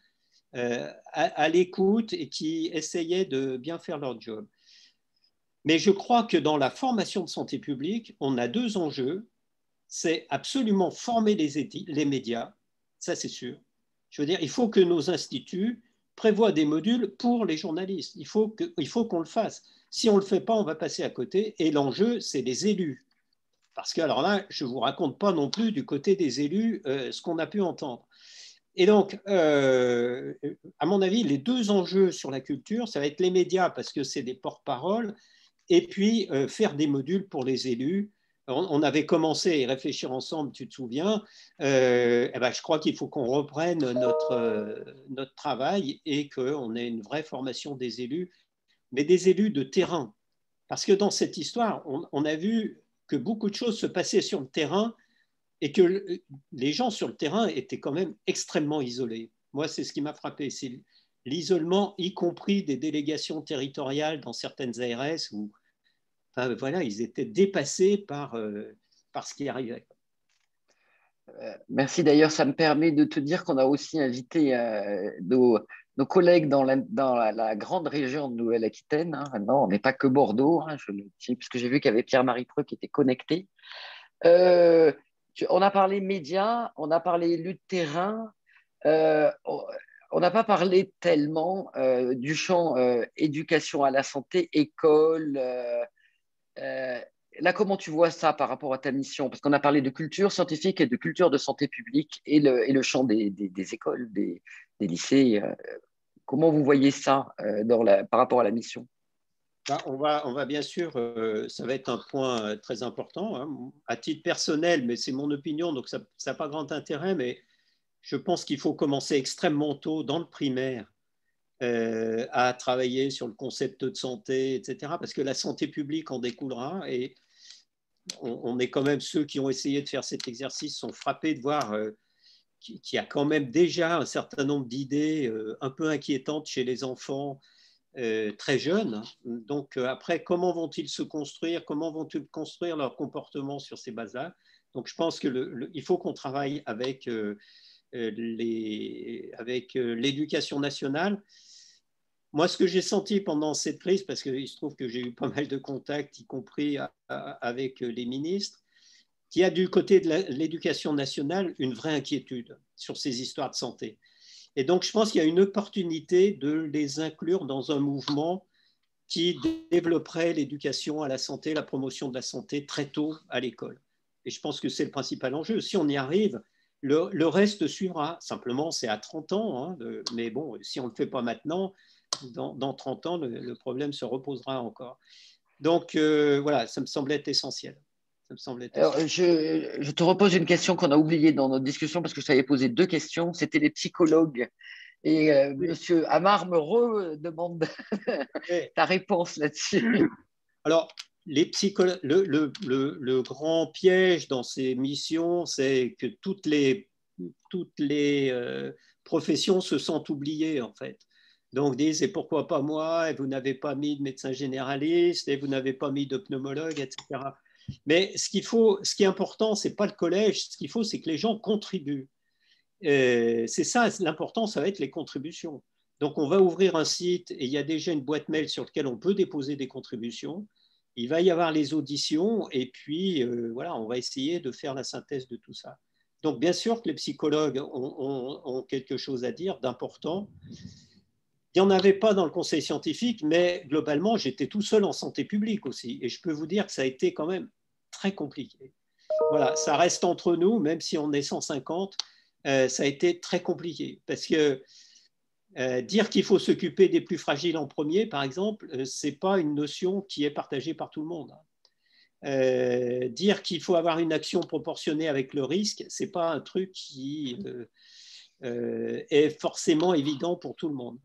à l'écoute et qui essayaient de bien faire leur job. Mais je crois que dans la formation de santé publique, on a deux enjeux. C'est absolument former les médias, ça c'est sûr. Je veux dire, il faut que nos instituts prévoient des modules pour les journalistes. Il faut qu'on le fasse. Si on ne le fait pas, on va passer à côté. Et l'enjeu, c'est les élus. Parce que, alors là, je ne vous raconte pas non plus du côté des élus ce qu'on a pu entendre. Et donc, à mon avis, les deux enjeux sur la culture, ça va être les médias parce que c'est des porte-paroles, et puis faire des modules pour les élus. On avait commencé à y réfléchir ensemble, tu te souviens. Eh ben, je crois qu'il faut qu'on reprenne notre travail et qu'on ait une vraie formation des élus, mais des élus de terrain. Parce que dans cette histoire, on a vu que beaucoup de choses se passaient sur le terrain et que les gens sur le terrain étaient quand même extrêmement isolés. Moi, c'est ce qui m'a frappé, c'est l'isolement, y compris des délégations territoriales dans certaines ARS où enfin, voilà, ils étaient dépassés par ce qui arrivait. Merci d'ailleurs, ça me permet de te dire qu'on a aussi invité nos collègues dans la grande région de Nouvelle-Aquitaine. Hein. Non, on n'est pas que Bordeaux, hein, je le dis, parce que j'ai vu qu'il y avait Pierre-Marie Preux qui était connecté. Euh, on a parlé médias, on a parlé élu de terrain, on n'a pas parlé tellement du champ éducation à la santé, école. Euh, Là, comment tu vois ça par rapport à ta mission? Parce qu'on a parlé de culture scientifique et de culture de santé publique et le champ des écoles, des lycées. Comment vous voyez ça par rapport à la mission? Ben, on va bien sûr, ça va être un point très important, hein, à titre personnel, mais c'est mon opinion, donc ça n'a pas grand intérêt, mais je pense qu'il faut commencer extrêmement tôt dans le primaire à travailler sur le concept de santé, etc., parce que la santé publique en découlera et on est quand même ceux qui ont essayé de faire cet exercice sont frappés de voir qu'il y a quand même déjà un certain nombre d'idées un peu inquiétantes chez les enfants très jeunes. Donc après, comment vont-ils se construire? Comment vont-ils construire leur comportement sur ces bases-là? Donc je pense qu'il faut qu'on travaille avec l'éducation nationale. Moi, ce que j'ai senti pendant cette crise, parce qu'il se trouve que j'ai eu pas mal de contacts, y compris avec les ministres, qu'il y a du côté de l'éducation nationale une vraie inquiétude sur ces histoires de santé. Et donc, je pense qu'il y a une opportunité de les inclure dans un mouvement qui développerait l'éducation à la santé, la promotion de la santé très tôt à l'école. Et je pense que c'est le principal enjeu. Si on y arrive, le reste suivra. Simplement, c'est à 30 ans. Hein, mais bon, si on ne le fait pas maintenant, dans 30 ans, le problème se reposera encore. Donc, voilà, ça me semble être essentiel. Ça me semble être Alors, essentiel. je te repose une question qu'on a oubliée dans notre discussion parce que je t'avais posé deux questions. C'était les psychologues. Et Oui, Monsieur Amar me redemande oui. ta réponse là-dessus. Alors, le grand piège dans ces missions, c'est que toutes les professions se sentent oubliées, en fait. Donc, disent, et pourquoi pas moi? Et vous n'avez pas mis de médecin généraliste, et vous n'avez pas mis de pneumologue, etc. Mais ce qui est important, c'est pas le collège. Ce qu'il faut, c'est que les gens contribuent. C'est ça, l'important, ça va être les contributions. Donc, on va ouvrir un site et il y a déjà une boîte mail sur laquelle on peut déposer des contributions. Il va y avoir les auditions et puis, voilà, on va essayer de faire la synthèse de tout ça. Donc, bien sûr que les psychologues ont quelque chose à dire d'important. Il n'y en avait pas dans le conseil scientifique, mais globalement, j'étais tout seul en santé publique aussi. Et je peux vous dire que ça a été quand même très compliqué. Voilà, ça reste entre nous, même si on est 150, ça a été très compliqué. Parce que dire qu'il faut s'occuper des plus fragiles en premier, par exemple, ce n'est pas une notion qui est partagée par tout le monde. Dire qu'il faut avoir une action proportionnée avec le risque, ce n'est pas un truc qui est forcément évident pour tout le monde.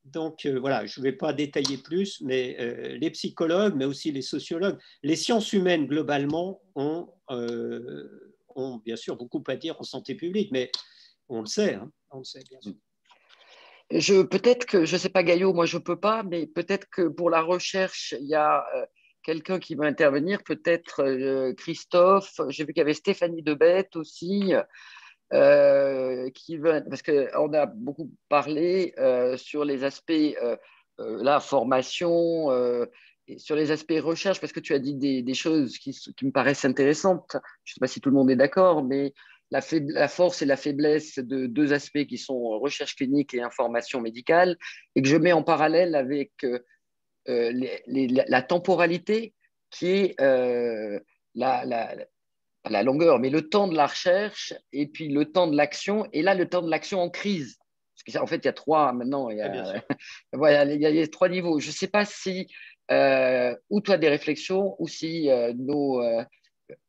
Donc voilà, je ne vais pas détailler plus, mais les psychologues, mais aussi les sociologues, les sciences humaines globalement ont bien sûr beaucoup à dire en santé publique, mais on le sait, hein, on le sait bien sûr. Peut-être que, je ne sais pas Gaillot, moi je ne peux pas, mais peut-être que pour la recherche, il y a quelqu'un qui va intervenir, peut-être Christophe, j'ai vu qu'il y avait Stéphanie Debette aussi, parce qu'on a beaucoup parlé sur les aspects, la formation, et sur les aspects recherche, parce que tu as dit des choses qui me paraissent intéressantes. Je ne sais pas si tout le monde est d'accord, mais la force et la faiblesse de deux aspects qui sont recherche clinique et information médicale, et que je mets en parallèle avec la temporalité qui est la longueur, mais le temps de la recherche et puis le temps de l'action, et là, le temps de l'action en crise. Parce qu'en fait, il y a trois maintenant, voilà, il y a trois niveaux. Je ne sais pas si, ou toi des réflexions, ou si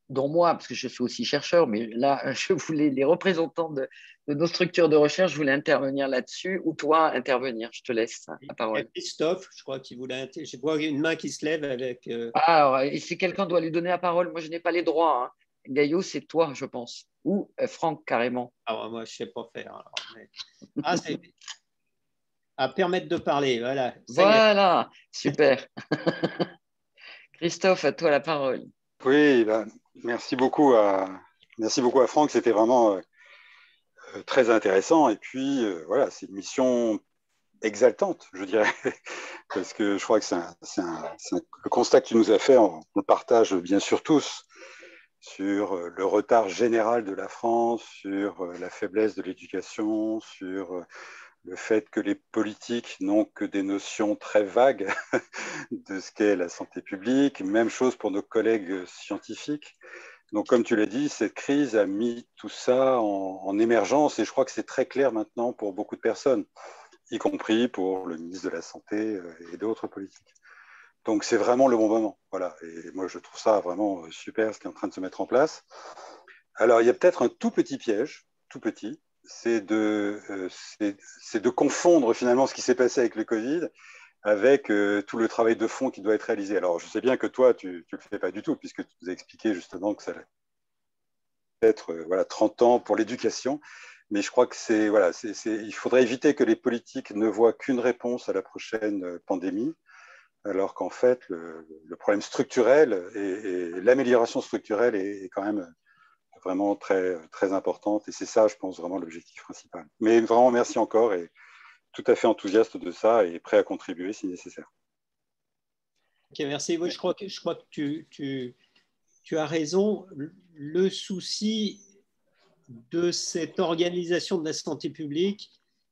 dont moi, parce que je suis aussi chercheur, mais là, je voulais les représentants de nos structures de recherche, je voulais intervenir là-dessus, ou toi intervenir. Je te laisse la parole. Christophe, je crois qu'il voulait. Je vois une main qui se lève avec. Alors, et si quelqu'un doit lui donner la parole, moi, je n'ai pas les droits. Hein. Gaillot, c'est toi, je pense. Ou Franck, carrément. Alors, moi, je ne sais pas faire. Alors, mais... Ah, c'est à permettre de parler. Voilà. Ça y est. Voilà, super. Christophe, à toi la parole. Oui, ben, merci beaucoup à Franck. C'était vraiment très intéressant. Et puis, voilà, c'est une mission exaltante, je dirais, parce que je crois que le constat que tu nous as fait, on le partage bien sûr tous, sur le retard général de la France, sur la faiblesse de l'éducation, sur le fait que les politiques n'ont que des notions très vagues de ce qu'est la santé publique. Même chose pour nos collègues scientifiques. Donc, comme tu l'as dit, cette crise a mis tout ça en émergence et je crois que c'est très clair maintenant pour beaucoup de personnes, y compris pour le ministre de la Santé et d'autres politiques. Donc, c'est vraiment le bon moment. Voilà. Et moi, je trouve ça vraiment super, ce qui est en train de se mettre en place. Alors, il y a peut-être un tout petit piège, tout petit, c'est de confondre finalement ce qui s'est passé avec le Covid avec tout le travail de fond qui doit être réalisé. Alors, je sais bien que toi, tu ne le fais pas du tout, puisque tu nous as expliqué justement que ça allait être 30 ans pour l'éducation. Mais je crois que il faudrait éviter que les politiques ne voient qu'une réponse à la prochaine pandémie, alors qu'en fait, le problème structurel et l'amélioration structurelle est quand même vraiment très, très importante. Et c'est ça, je pense, vraiment l'objectif principal. Mais vraiment, merci encore et tout à fait enthousiaste de ça et prêt à contribuer si nécessaire. Ok, merci. Oui, je crois que tu as raison. Le souci de cette organisation de la santé publique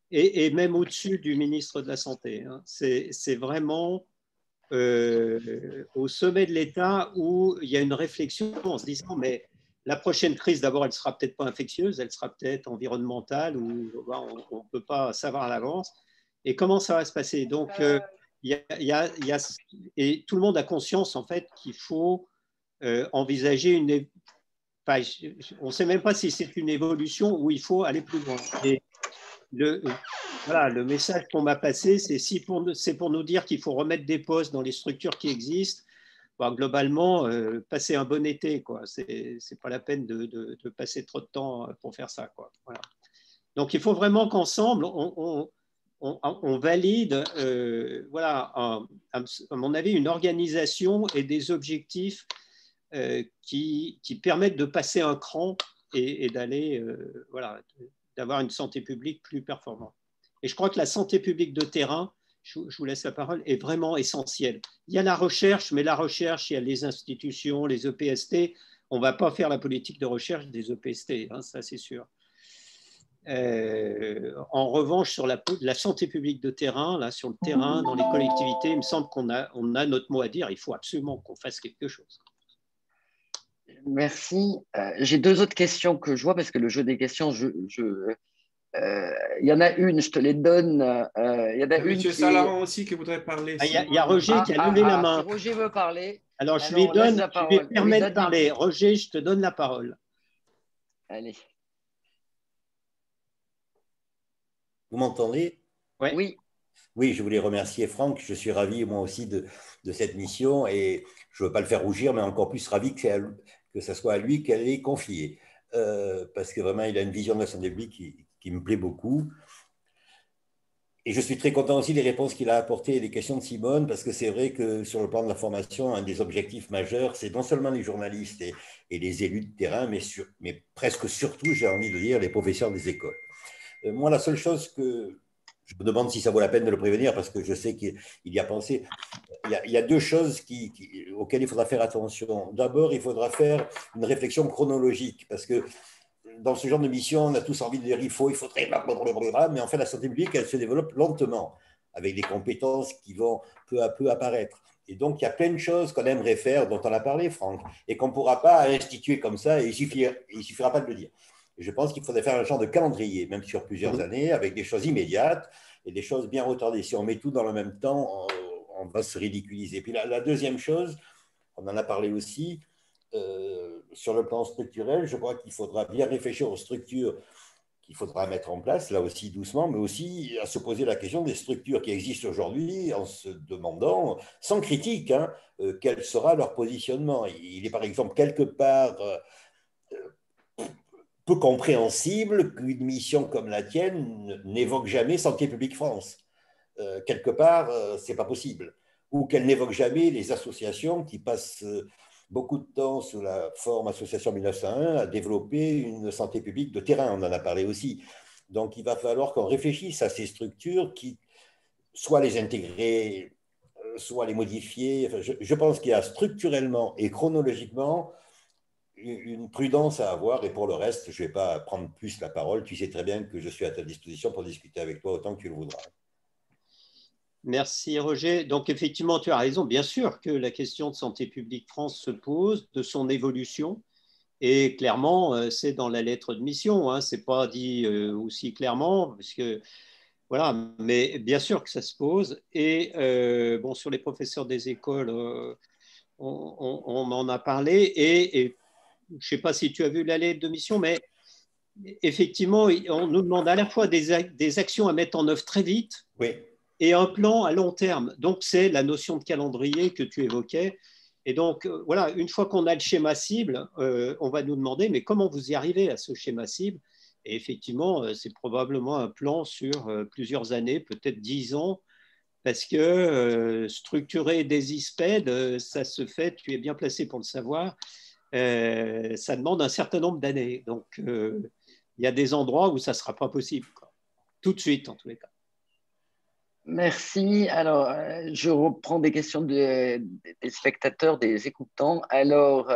et même au-dessus du ministre de la Santé, hein, c'est vraiment au sommet de l'État où il y a une réflexion en se disant mais la prochaine crise, d'abord, elle sera peut-être pas infectieuse, elle sera peut-être environnementale ou on ne peut pas savoir à l'avance. Et comment ça va se passer? Donc, et tout le monde a conscience en fait qu'il faut envisager une. Enfin, on ne sait même pas si c'est une évolution ou il faut aller plus loin. Et le message qu'on m'a passé, c'est pour nous dire qu'il faut remettre des postes dans les structures qui existent. Bon, globalement, passer un bon été, quoi. C'est pas la peine de passer trop de temps pour faire ça, quoi. Voilà. Donc, il faut vraiment qu'ensemble, on valide, à mon avis, une organisation et des objectifs qui permettent de passer un cran et d'aller, d'avoir une santé publique plus performante. Et je crois que la santé publique de terrain, je vous laisse la parole, est vraiment essentielle. Il y a la recherche, mais la recherche, il y a les institutions, les EPST. On ne va pas faire la politique de recherche des EPST, hein, ça c'est sûr. En revanche, sur la santé publique de terrain, là, sur le terrain, dans les collectivités, il me semble qu'on a notre mot à dire. Il faut absolument qu'on fasse quelque chose. Merci. J'ai deux autres questions que je vois parce que le jeu des questions, il y en a une, je te les donne. Il y en a une Monsieur Salaron aussi qui voudrait parler. Il y a Roger qui a levé la main. Si Roger veut parler. Alors, je lui permets de parler. Roger, je te donne la parole. Allez. Vous m'entendez? Ouais. Oui. Oui, je voulais remercier Franck. Je suis ravi, moi aussi, de cette mission et je ne veux pas le faire rougir, mais encore plus ravi que ce soit à lui qu'elle est confiée. Parce que vraiment, il a une vision de la santé publique qui me plaît beaucoup. Et je suis très content aussi des réponses qu'il a apportées et des questions de Simone, parce que c'est vrai que sur le plan de la formation, un des objectifs majeurs, c'est non seulement les journalistes et les élus de terrain, mais presque surtout, j'ai envie de dire, les professeurs des écoles. Moi, la seule chose que je me demande si ça vaut la peine de le prévenir, parce que je sais qu'il y a pensé. Il y a deux choses auxquelles il faudra faire attention. D'abord, il faudra faire une réflexion chronologique, parce que dans ce genre de mission, on a tous envie de dire il faudrait, blablabla, mais en fait, la santé publique, elle se développe lentement, avec des compétences qui vont peu à peu apparaître. Et donc, il y a plein de choses qu'on aimerait faire, dont on a parlé, Franck, et qu'on ne pourra pas instituer comme ça, et il ne suffira pas de le dire. Et je pense qu'il faudrait faire un genre de calendrier, même sur plusieurs années, avec des choses immédiates et des choses bien retardées. Si on met tout dans le même temps, on va se ridiculiser. Puis la deuxième chose, on en a parlé aussi, sur le plan structurel, je crois qu'il faudra bien réfléchir aux structures qu'il faudra mettre en place, là aussi doucement, mais aussi à se poser la question des structures qui existent aujourd'hui en se demandant, sans critique, quel sera leur positionnement. Il est par exemple quelque part peu compréhensible qu'une mission comme la tienne n'évoque jamais Santé publique France. Quelque part, ce n'est pas possible. Ou qu'elle n'évoque jamais les associations qui passent beaucoup de temps sous la forme Association 1901 à développer une santé publique de terrain. On en a parlé aussi. Donc, il va falloir qu'on réfléchisse à ces structures qui soit les intégrer, soit les modifier. Enfin, je pense qu'il y a structurellement et chronologiquement une prudence à avoir. Et pour le reste, je ne vais pas prendre plus la parole. Tu sais très bien que je suis à ta disposition pour discuter avec toi autant que tu le voudras. Merci Roger. Donc effectivement, tu as raison. Bien sûr que la question de Santé publique France se pose, de son évolution. Et clairement, c'est dans la lettre de mission. Ce n'est pas dit aussi clairement, parce que, voilà, mais bien sûr que ça se pose. Et bon, sur les professeurs des écoles, on en a parlé. Et je ne sais pas si tu as vu la lettre de mission, mais effectivement, on nous demande à la fois des actions à mettre en œuvre très vite. Oui. Et un plan à long terme. Donc, c'est la notion de calendrier que tu évoquais. Et donc, voilà, une fois qu'on a le schéma cible, on va nous demander, mais comment vous y arrivez à ce schéma cible? Et effectivement, c'est probablement un plan sur plusieurs années, peut-être 10 ans, parce que structurer des ISPED, ça se fait, tu es bien placé pour le savoir, ça demande un certain nombre d'années. Donc, il y a des endroits où ça ne sera pas possible, quoi. Tout de suite, en tous les cas. Merci. Alors, je reprends des questions des spectateurs, des écoutants. Alors,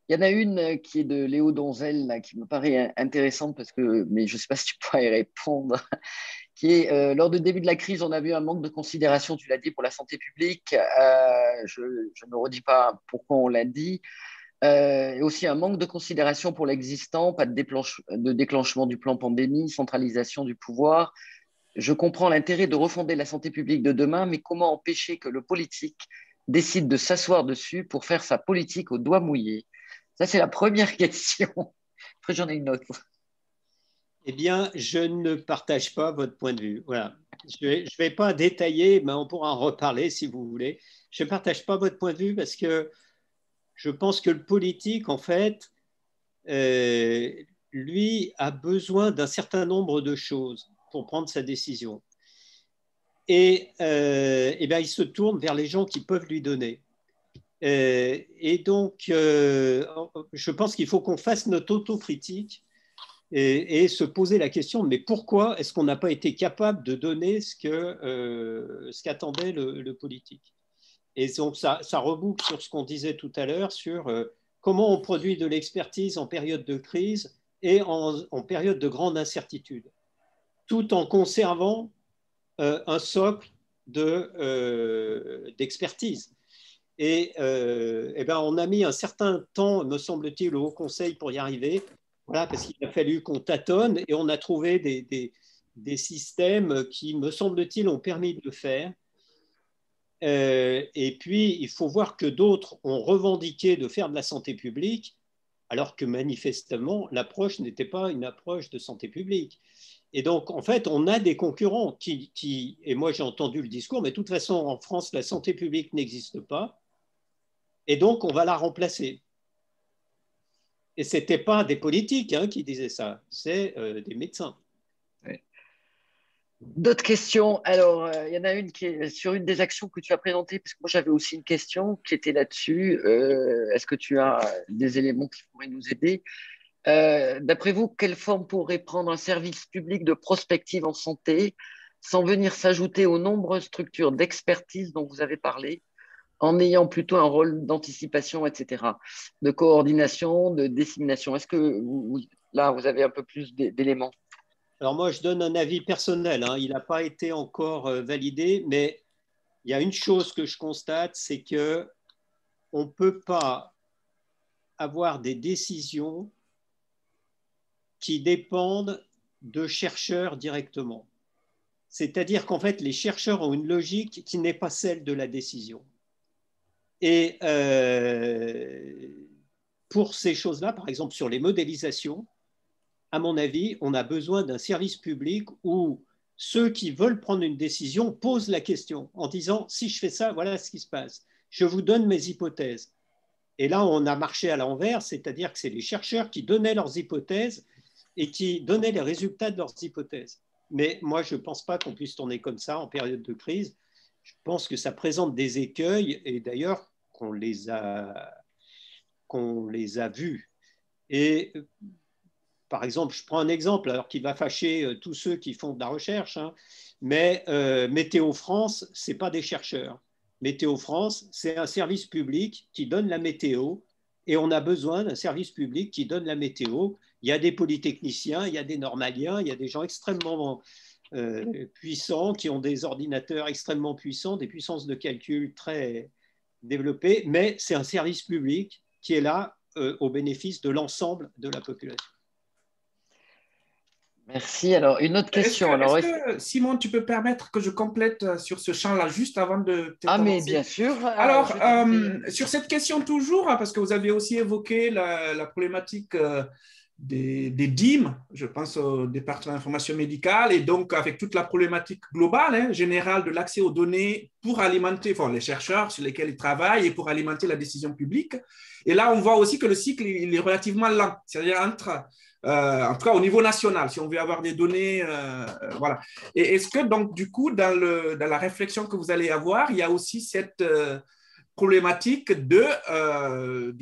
il y en a une qui est de Léo Donzel, là, qui me paraît intéressante, mais je ne sais pas si tu pourras y répondre, qui est, lors du début de la crise, on a vu un manque de considération, tu l'as dit, pour la santé publique. Je ne redis pas pourquoi on l'a dit. Et aussi un manque de considération pour l'existant, pas de déclenchement du plan pandémie, centralisation du pouvoir. Je comprends l'intérêt de refonder la santé publique de demain, mais comment empêcher que le politique décide de s'asseoir dessus pour faire sa politique au doigt mouillé? Ça, c'est la première question. Après, j'en ai une autre. Eh bien, je ne partage pas votre point de vue. Voilà. Je ne vais pas détailler, mais on pourra en reparler si vous voulez. Je ne partage pas votre point de vue parce que je pense que le politique, en fait, lui, a besoin d'un certain nombre de choses pour prendre sa décision. Et bien, il se tourne vers les gens qui peuvent lui donner. Et donc, je pense qu'il faut qu'on fasse notre autocritique et se poser la question, mais pourquoi est-ce qu'on n'a pas été capable de donner ce qu'attendait le politique? Et donc, ça reboucle sur ce qu'on disait tout à l'heure, sur comment on produit de l'expertise en période de crise et en période de grande incertitude, tout en conservant un socle d'expertise. Et ben, on a mis un certain temps, me semble-t-il, au Haut Conseil pour y arriver, voilà, parce qu'il a fallu qu'on tâtonne et on a trouvé des systèmes qui, me semble-t-il, ont permis de le faire. Et puis, il faut voir que d'autres ont revendiqué de faire de la santé publique, alors que manifestement, l'approche n'était pas une approche de santé publique. Et donc, en fait, on a des concurrents et moi j'ai entendu le discours, mais de toute façon, en France, la santé publique n'existe pas, et donc on va la remplacer. Et ce n'était pas des politiques qui disaient ça, c'est des médecins. D'autres questions? Alors, il y en a une qui est sur une des actions que tu as présentées, parce que moi j'avais aussi une question qui était là-dessus. Est-ce que tu as des éléments qui pourraient nous aider? D'après vous, quelle forme pourrait prendre un service public de prospective en santé sans venir s'ajouter aux nombreuses structures d'expertise dont vous avez parlé, en ayant plutôt un rôle d'anticipation, etc., de coordination, de dissémination? Est-ce que là, vous avez un peu plus d'éléments? Alors moi, je donne un avis personnel, il n'a pas été encore validé, mais il y a une chose que je constate, c'est qu'on ne peut pas avoir des décisions qui dépendent de chercheurs directement. C'est-à-dire qu'en fait, les chercheurs ont une logique qui n'est pas celle de la décision. Et pour ces choses-là, par exemple sur les modélisations, à mon avis, on a besoin d'un service public où ceux qui veulent prendre une décision posent la question en disant « si je fais ça, voilà ce qui se passe. Je vous donne mes hypothèses ». Et là, on a marché à l'envers, c'est-à-dire que c'est les chercheurs qui donnaient leurs hypothèses et qui donnaient les résultats de leurs hypothèses. Mais moi, je ne pense pas qu'on puisse tourner comme ça en période de crise. Je pense que ça présente des écueils et d'ailleurs qu'on les a vus. Et par exemple, je prends un exemple, alors qui va fâcher tous ceux qui font de la recherche, mais Météo France, ce n'est pas des chercheurs. Météo France, c'est un service public qui donne la météo et on a besoin d'un service public qui donne la météo. Il y a des polytechniciens, il y a des normaliens, il y a des gens extrêmement puissants qui ont des ordinateurs extrêmement puissants, des puissances de calcul très développées, mais c'est un service public qui est là au bénéfice de l'ensemble de la population. Merci. Alors, une autre question. Est-ce que, Simon, tu peux permettre que je complète sur ce champ-là juste avant de Ah, mais bien sûr. Alors, sur cette question toujours, parce que vous avez aussi évoqué la problématique des DIM, je pense au département d'information médicale, et donc avec toute la problématique globale, générale de l'accès aux données pour alimenter les chercheurs sur lesquels ils travaillent et pour alimenter la décision publique. Et là, on voit aussi que le cycle il est relativement lent, c'est-à-dire en tout cas au niveau national, si on veut avoir des données, voilà. Et est-ce que donc du coup, dans la réflexion que vous allez avoir, il y a aussi cette problématique de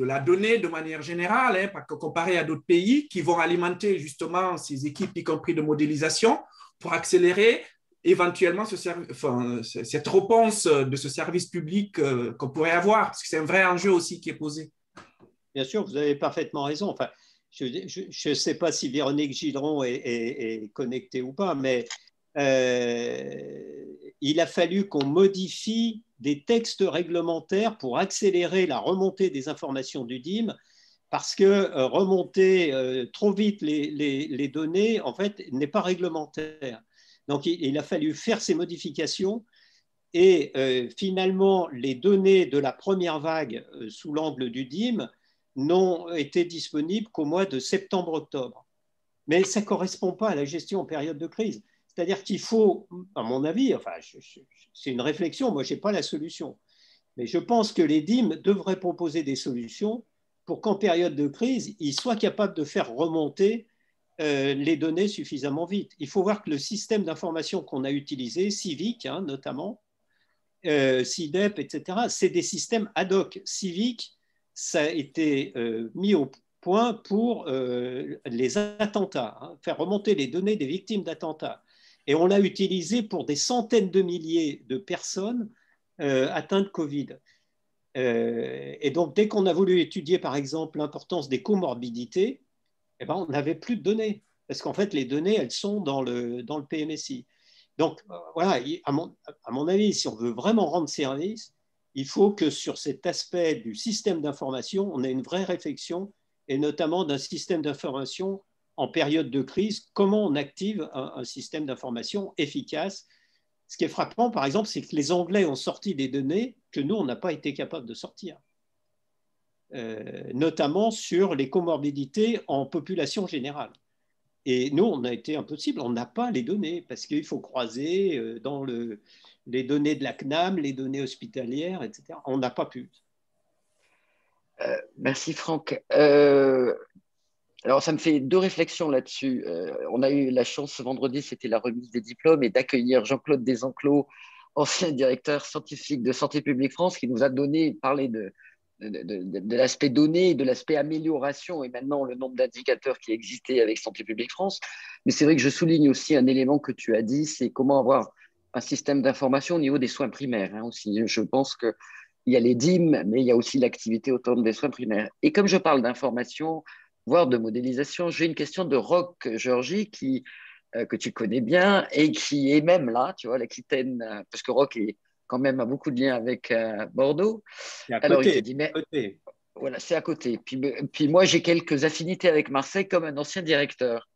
la donnée de manière générale, comparé à d'autres pays qui vont alimenter justement ces équipes, y compris de modélisation, pour accélérer éventuellement cette réponse de ce service public qu'on pourrait avoir, parce que c'est un vrai enjeu aussi qui est posé. Bien sûr, vous avez parfaitement raison. Enfin, je ne sais pas si Véronique Gidron est connectée ou pas, mais il a fallu qu'on modifie des textes réglementaires pour accélérer la remontée des informations du DIM, parce que remonter trop vite les données, en fait, n'est pas réglementaire. Donc, il a fallu faire ces modifications et finalement, les données de la première vague sous l'angle du DIM n'ont été disponibles qu'au mois de septembre-octobre. Mais ça ne correspond pas à la gestion en période de crise. C'est-à-dire qu'il faut, à mon avis, enfin, c'est une réflexion, moi je n'ai pas la solution, mais je pense que les DIM devraient proposer des solutions pour qu'en période de crise, ils soient capables de faire remonter les données suffisamment vite. Il faut voir que le système d'information qu'on a utilisé, Civic notamment, CIDEP, etc., c'est des systèmes ad hoc. Civic, ça a été mis au point pour les attentats, faire remonter les données des victimes d'attentats. Et on l'a utilisé pour des centaines de milliers de personnes atteintes de Covid. Et donc, dès qu'on a voulu étudier, par exemple, l'importance des comorbidités, eh ben, on n'avait plus de données, parce qu'en fait, les données, elles sont dans le PMSI. Donc, voilà, à mon avis, si on veut vraiment rendre service, il faut que sur cet aspect du système d'information, on ait une vraie réflexion, et notamment d'un système d'information en période de crise, comment on active un système d'information efficace. Ce qui est frappant, par exemple, c'est que les Anglais ont sorti des données que nous, on n'a pas été capable de sortir, notamment sur les comorbidités en population générale. Et nous, on a été impossible, on n'a pas les données, parce qu'il faut croiser dans les données de la CNAM, les données hospitalières, etc. On n'a pas pu. Merci Franck. Alors, ça me fait deux réflexions là-dessus. On a eu la chance ce vendredi, c'était la remise des diplômes, et d'accueillir Jean-Claude Desenclos, ancien directeur scientifique de Santé publique France, qui nous a parlé de l'aspect données, de l'aspect amélioration, et maintenant le nombre d'indicateurs qui existaient avec Santé publique France. Mais c'est vrai que je souligne aussi un élément que tu as dit, c'est comment avoir un système d'information au niveau des soins primaires, hein, aussi. Je pense qu'il y a les DIM, mais il y a aussi l'activité autonome des soins primaires. Et comme je parle d'information, voire de modélisation, j'ai une question de Roch Georgie que tu connais bien et qui est même là, tu vois, l'Aquitaine, parce que Roch quand même a beaucoup de liens avec Bordeaux. C'est à côté. Alors il te dit, mais voilà, c'est à côté. Puis moi, j'ai quelques affinités avec Marseille comme un ancien directeur.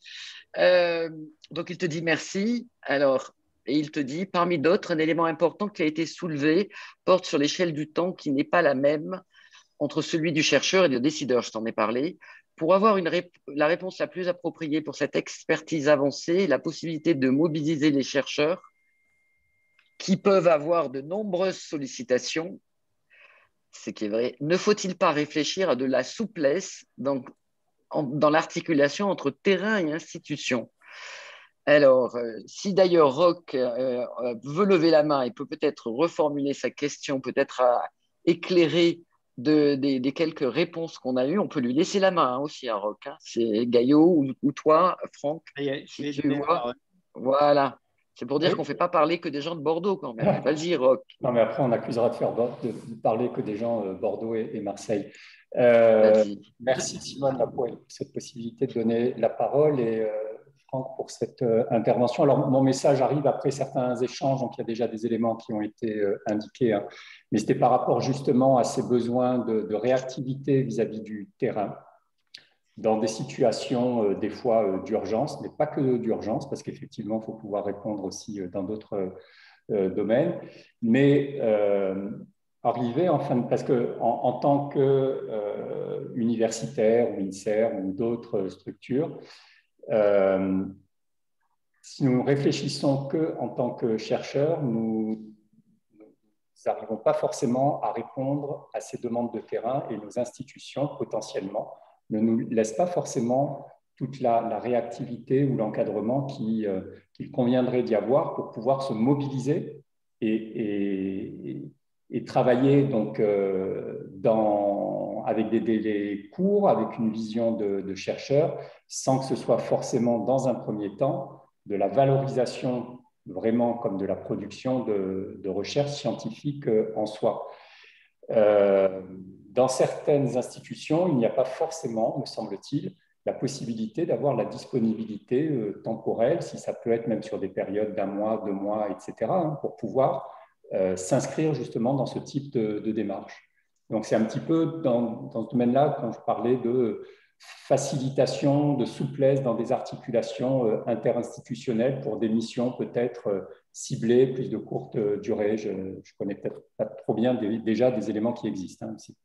Donc il te dit merci. Alors, et il te dit, parmi d'autres, un élément important qui a été soulevé porte sur l'échelle du temps qui n'est pas la même entre celui du chercheur et du décideur, je t'en ai parlé. Pour avoir la réponse la plus appropriée pour cette expertise avancée, la possibilité de mobiliser les chercheurs qui peuvent avoir de nombreuses sollicitations, ce qui est vrai, ne faut-il pas réfléchir à de la souplesse dans l'articulation entre terrain et institution? Alors, si d'ailleurs Roch veut lever la main et peut peut-être reformuler sa question, peut-être à éclairer des quelques réponses qu'on a eues, on peut lui laisser la main aussi à Roch. Hein. C'est Gaillot ou toi, Franck, si tu vois. Voilà. C'est pour dire qu'on ne fait pas parler que des gens de Bordeaux quand même. Vas-y, Roch. Non, mais après, on accusera de parler que des gens Bordeaux et Marseille. Merci Simone pour cette possibilité de donner la parole et Franck pour cette intervention. Alors, mon message arrive après certains échanges, donc il y a déjà des éléments qui ont été indiqués, hein, mais c'était par rapport justement à ces besoins de réactivité vis-à-vis du terrain dans des situations des fois d'urgence, mais pas que d'urgence, parce qu'effectivement, il faut pouvoir répondre aussi dans d'autres domaines, mais arriver enfin, parce que en tant qu'universitaire ou INSER ou d'autres structures, si nous réfléchissons qu'en tant que chercheurs, nous n'arrivons pas forcément à répondre à ces demandes de terrain et nos institutions potentiellement ne nous laissent pas forcément toute la réactivité ou l'encadrement qu'il conviendrait d'y avoir pour pouvoir se mobiliser et travailler donc, avec des délais courts, avec une vision de chercheur, sans que ce soit forcément dans un premier temps de la valorisation vraiment comme de la production de recherche scientifique en soi. Dans certaines institutions, il n'y a pas forcément, me semble-t-il, la possibilité d'avoir la disponibilité temporelle, si ça peut être même sur des périodes d'un mois, 2 mois, etc., hein, pour pouvoir s'inscrire justement dans ce type de démarche. Donc, c'est un petit peu dans ce domaine-là quand je parlais de facilitation, de souplesse dans des articulations interinstitutionnelles pour des missions peut-être ciblées, plus de courte durée. Je ne connais peut-être pas trop bien déjà des éléments qui existent hein, aussi.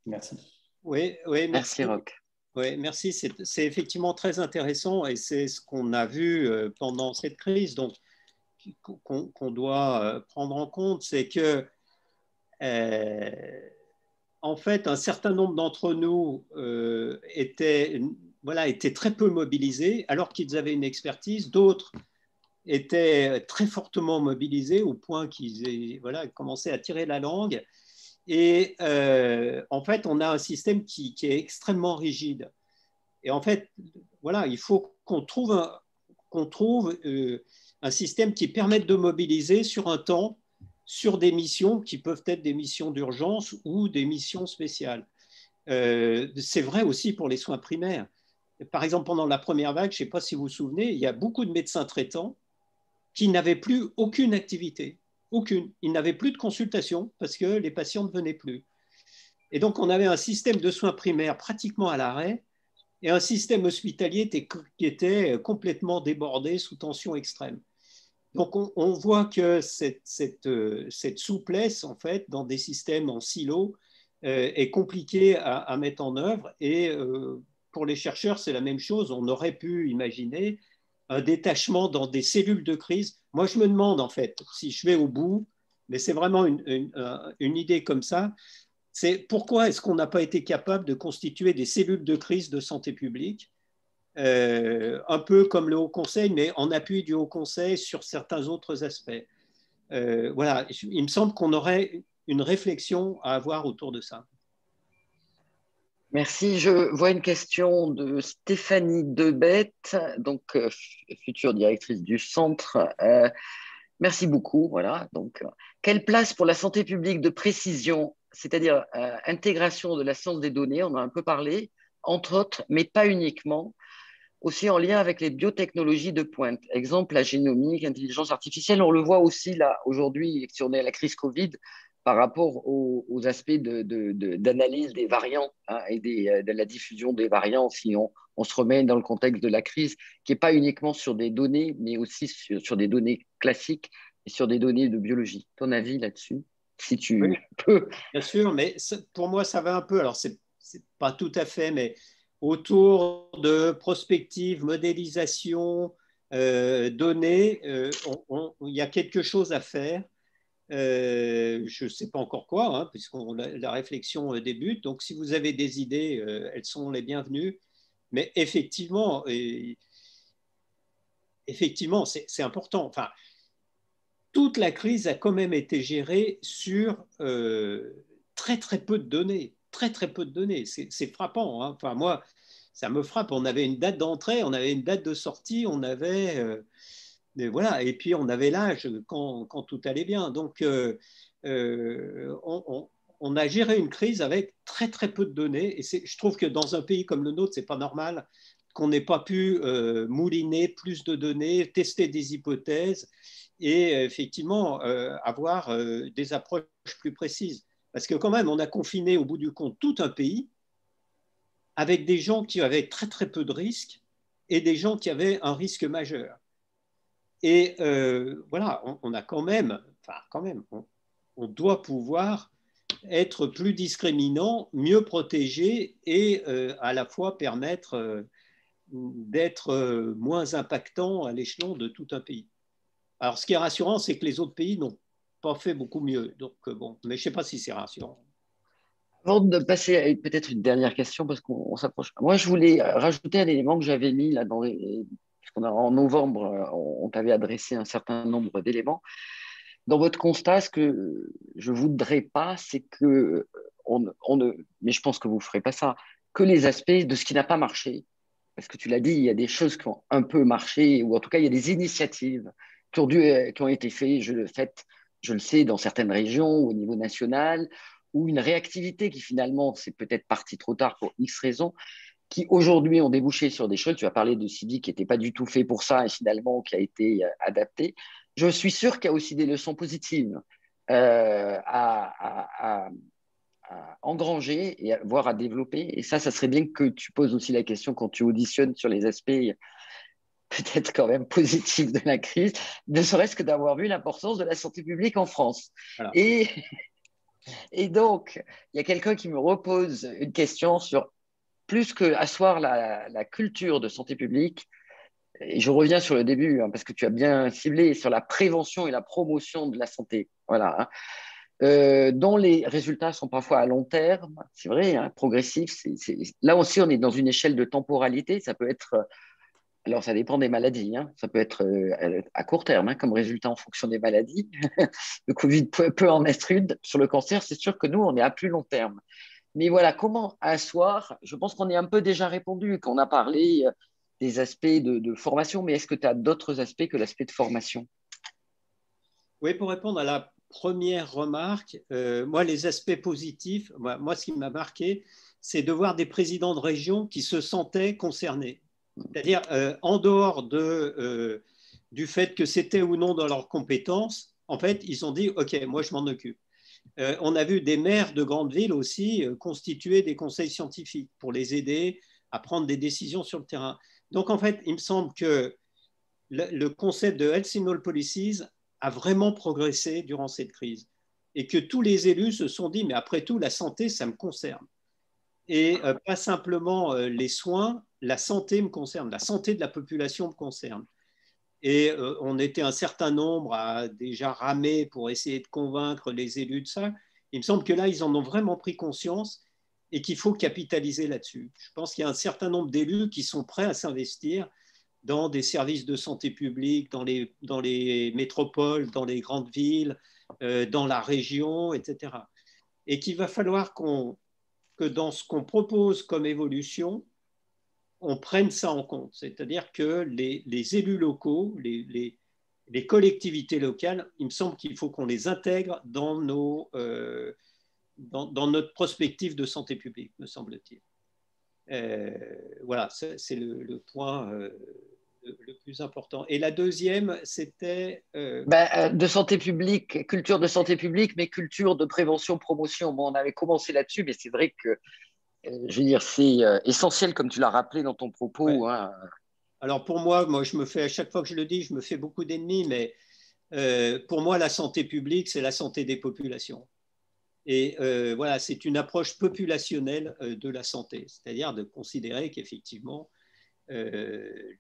Merci. Oui, merci Roch. Oui, merci. C'est effectivement très intéressant et c'est ce qu'on a vu pendant cette crise, donc qu'on doit prendre en compte, c'est que en fait, un certain nombre d'entre nous étaient très peu mobilisés alors qu'ils avaient une expertise. D'autres étaient très fortement mobilisés au point qu'ils commençaient à tirer la langue. Et en fait, on a un système qui est extrêmement rigide. Et en fait, voilà, il faut qu'on trouve un système qui permette de mobiliser sur un temps, sur des missions qui peuvent être des missions d'urgence ou des missions spéciales. C'est vrai aussi pour les soins primaires. par exemple, pendant la première vague, je ne sais pas si vous vous souvenez, il y a beaucoup de médecins traitants qui n'avaient plus aucune activité, aucune. Ils n'avaient plus de consultation parce que les patients ne venaient plus. Et donc, on avait un système de soins primaires pratiquement à l'arrêt et un système hospitalier qui était complètement débordé sous tension extrême. Donc, on voit que cette souplesse, en fait, dans des systèmes en silo, est compliquée à mettre en œuvre. Et pour les chercheurs, c'est la même chose. On aurait pu imaginer un détachement dans des cellules de crise. Moi, je me demande, en fait, si je vais au bout, mais c'est vraiment une idée comme ça, c'est pourquoi est-ce qu'on n'a pas été capable de constituer des cellules de crise de santé publique, un peu comme le Haut Conseil, mais en appui du Haut Conseil sur certains autres aspects. Voilà, il me semble qu'on aurait une réflexion à avoir autour de ça. Merci. Je vois une question de Stéphanie Debette, donc future directrice du centre. Merci beaucoup. Voilà. Donc, quelle place pour la santé publique de précision, c'est-à-dire intégration de la science des données, on en a un peu parlé, entre autres, mais pas uniquement, aussi en lien avec les biotechnologies de pointe. Exemple, la génomique, l'intelligence artificielle, on le voit aussi là aujourd'hui, si on est à la crise Covid, par rapport aux aspects d'analyse des variants et de la diffusion des variants, si on se remet dans le contexte de la crise, qui n'est pas uniquement sur des données, mais aussi sur des données classiques et sur des données de biologie. Ton avis là-dessus, si tu peux? Bien sûr, mais pour moi, ça va un peu. Alors, c'est pas tout à fait, mais autour de prospective, modélisation, données, il y a quelque chose à faire. Je ne sais pas encore quoi, hein, puisque la réflexion débute. Donc, si vous avez des idées, elles sont les bienvenues. Mais effectivement, c'est important. Enfin, toute la crise a quand même été gérée sur très, très peu de données. Très, très peu de données. C'est frappant. Hein. Enfin, moi, ça me frappe. On avait une date d'entrée, on avait une date de sortie, on avait... voilà, et puis on avait l'âge quand tout allait bien. Donc, on a géré une crise avec très très peu de données. Et je trouve que dans un pays comme le nôtre, c'est pas normal qu'on n'ait pas pu mouliner plus de données, tester des hypothèses et effectivement avoir des approches plus précises. Parce que quand même, on a confiné au bout du compte tout un pays avec des gens qui avaient très très peu de risques et des gens qui avaient un risque majeur. Et voilà, on a quand même, on doit pouvoir être plus discriminant, mieux protégé et à la fois permettre d'être moins impactant à l'échelon de tout un pays. Alors, ce qui est rassurant, c'est que les autres pays n'ont pas fait beaucoup mieux. Donc, bon, mais je ne sais pas si c'est rassurant. Avant de passer à peut-être une dernière question, parce qu'on s'approche. Moi, je voulais rajouter un élément que j'avais mis là en novembre, on t'avait adressé un certain nombre d'éléments. Dans votre constat, ce que je ne voudrais pas, c'est que mais je pense que vous ne ferez pas ça, que les aspects de ce qui n'a pas marché, parce que tu l'as dit, il y a des choses qui ont un peu marché, ou en tout cas, il y a des initiatives qui ont été faites, je le sais, dans certaines régions, au niveau national, ou une réactivité qui finalement, c'est peut-être parti trop tard pour X raisons, qui aujourd'hui ont débouché sur des choses. Tu as parlé de Sidi qui n'était pas du tout fait pour ça et finalement qui a été adapté. Je suis sûr qu'il y a aussi des leçons positives à engranger et voire à développer. Et ça serait bien que tu poses aussi la question quand tu auditionnes sur les aspects peut-être quand même positifs de la crise, ne serait-ce que d'avoir vu l'importance de la santé publique en France. Voilà. Et donc, il y a quelqu'un qui me repose une question sur plus que asseoir la culture de santé publique, et je reviens sur le début, hein, parce que tu as bien ciblé sur la prévention et la promotion de la santé, voilà, hein, dont les résultats sont parfois à long terme, c'est vrai, hein, progressifs. Là aussi, on est dans une échelle de temporalité, ça peut être, alors ça dépend des maladies, hein, ça peut être à court terme, hein, comme résultat en fonction des maladies. Le Covid peut en être une. Sur le cancer, c'est sûr que nous, on est à plus long terme. Mais voilà, comment asseoir? Je pense qu'on est un peu déjà répondu, qu'on a parlé des aspects de formation, mais est-ce que tu as d'autres aspects que l'aspect de formation? Oui, pour répondre à la première remarque, moi, les aspects positifs, moi, ce qui m'a marqué, c'est de voir des présidents de région qui se sentaient concernés. C'est-à-dire, en dehors du fait que c'était ou non dans leurs compétences, en fait, ils ont dit, OK, moi, je m'en occupe. On a vu des maires de grandes villes aussi constituer des conseils scientifiques pour les aider à prendre des décisions sur le terrain. Donc, en fait, il me semble que le concept de Health in All Policies a vraiment progressé durant cette crise et que tous les élus se sont dit, mais après tout, la santé, ça me concerne. Et pas simplement les soins, la santé me concerne, la santé de la population me concerne. Et on était un certain nombre à déjà ramer pour essayer de convaincre les élus de ça. Il me semble que là, ils en ont vraiment pris conscience et qu'il faut capitaliser là-dessus. Je pense qu'il y a un certain nombre d'élus qui sont prêts à s'investir dans des services de santé publique, dans les métropoles, dans les grandes villes, dans la région, etc. Et qu'il va falloir que dans ce qu'on propose comme évolution, on prenne ça en compte. C'est-à-dire que les élus locaux, les collectivités locales, il me semble qu'il faut qu'on les intègre dans notre prospective de santé publique, me semble-t-il. Voilà, c'est le point le plus important. Et la deuxième, c'était… de santé publique, culture de santé publique, mais culture de prévention, promotion. Bon, on avait commencé là-dessus, mais c'est vrai que je veux dire, c'est essentiel, comme tu l'as rappelé dans ton propos. Ouais. Hein. Alors pour moi, je me fais, à chaque fois que je le dis, je me fais beaucoup d'ennemis, mais pour moi, la santé publique, c'est la santé des populations. Et voilà, c'est une approche populationnelle de la santé, c'est-à-dire de considérer qu'effectivement,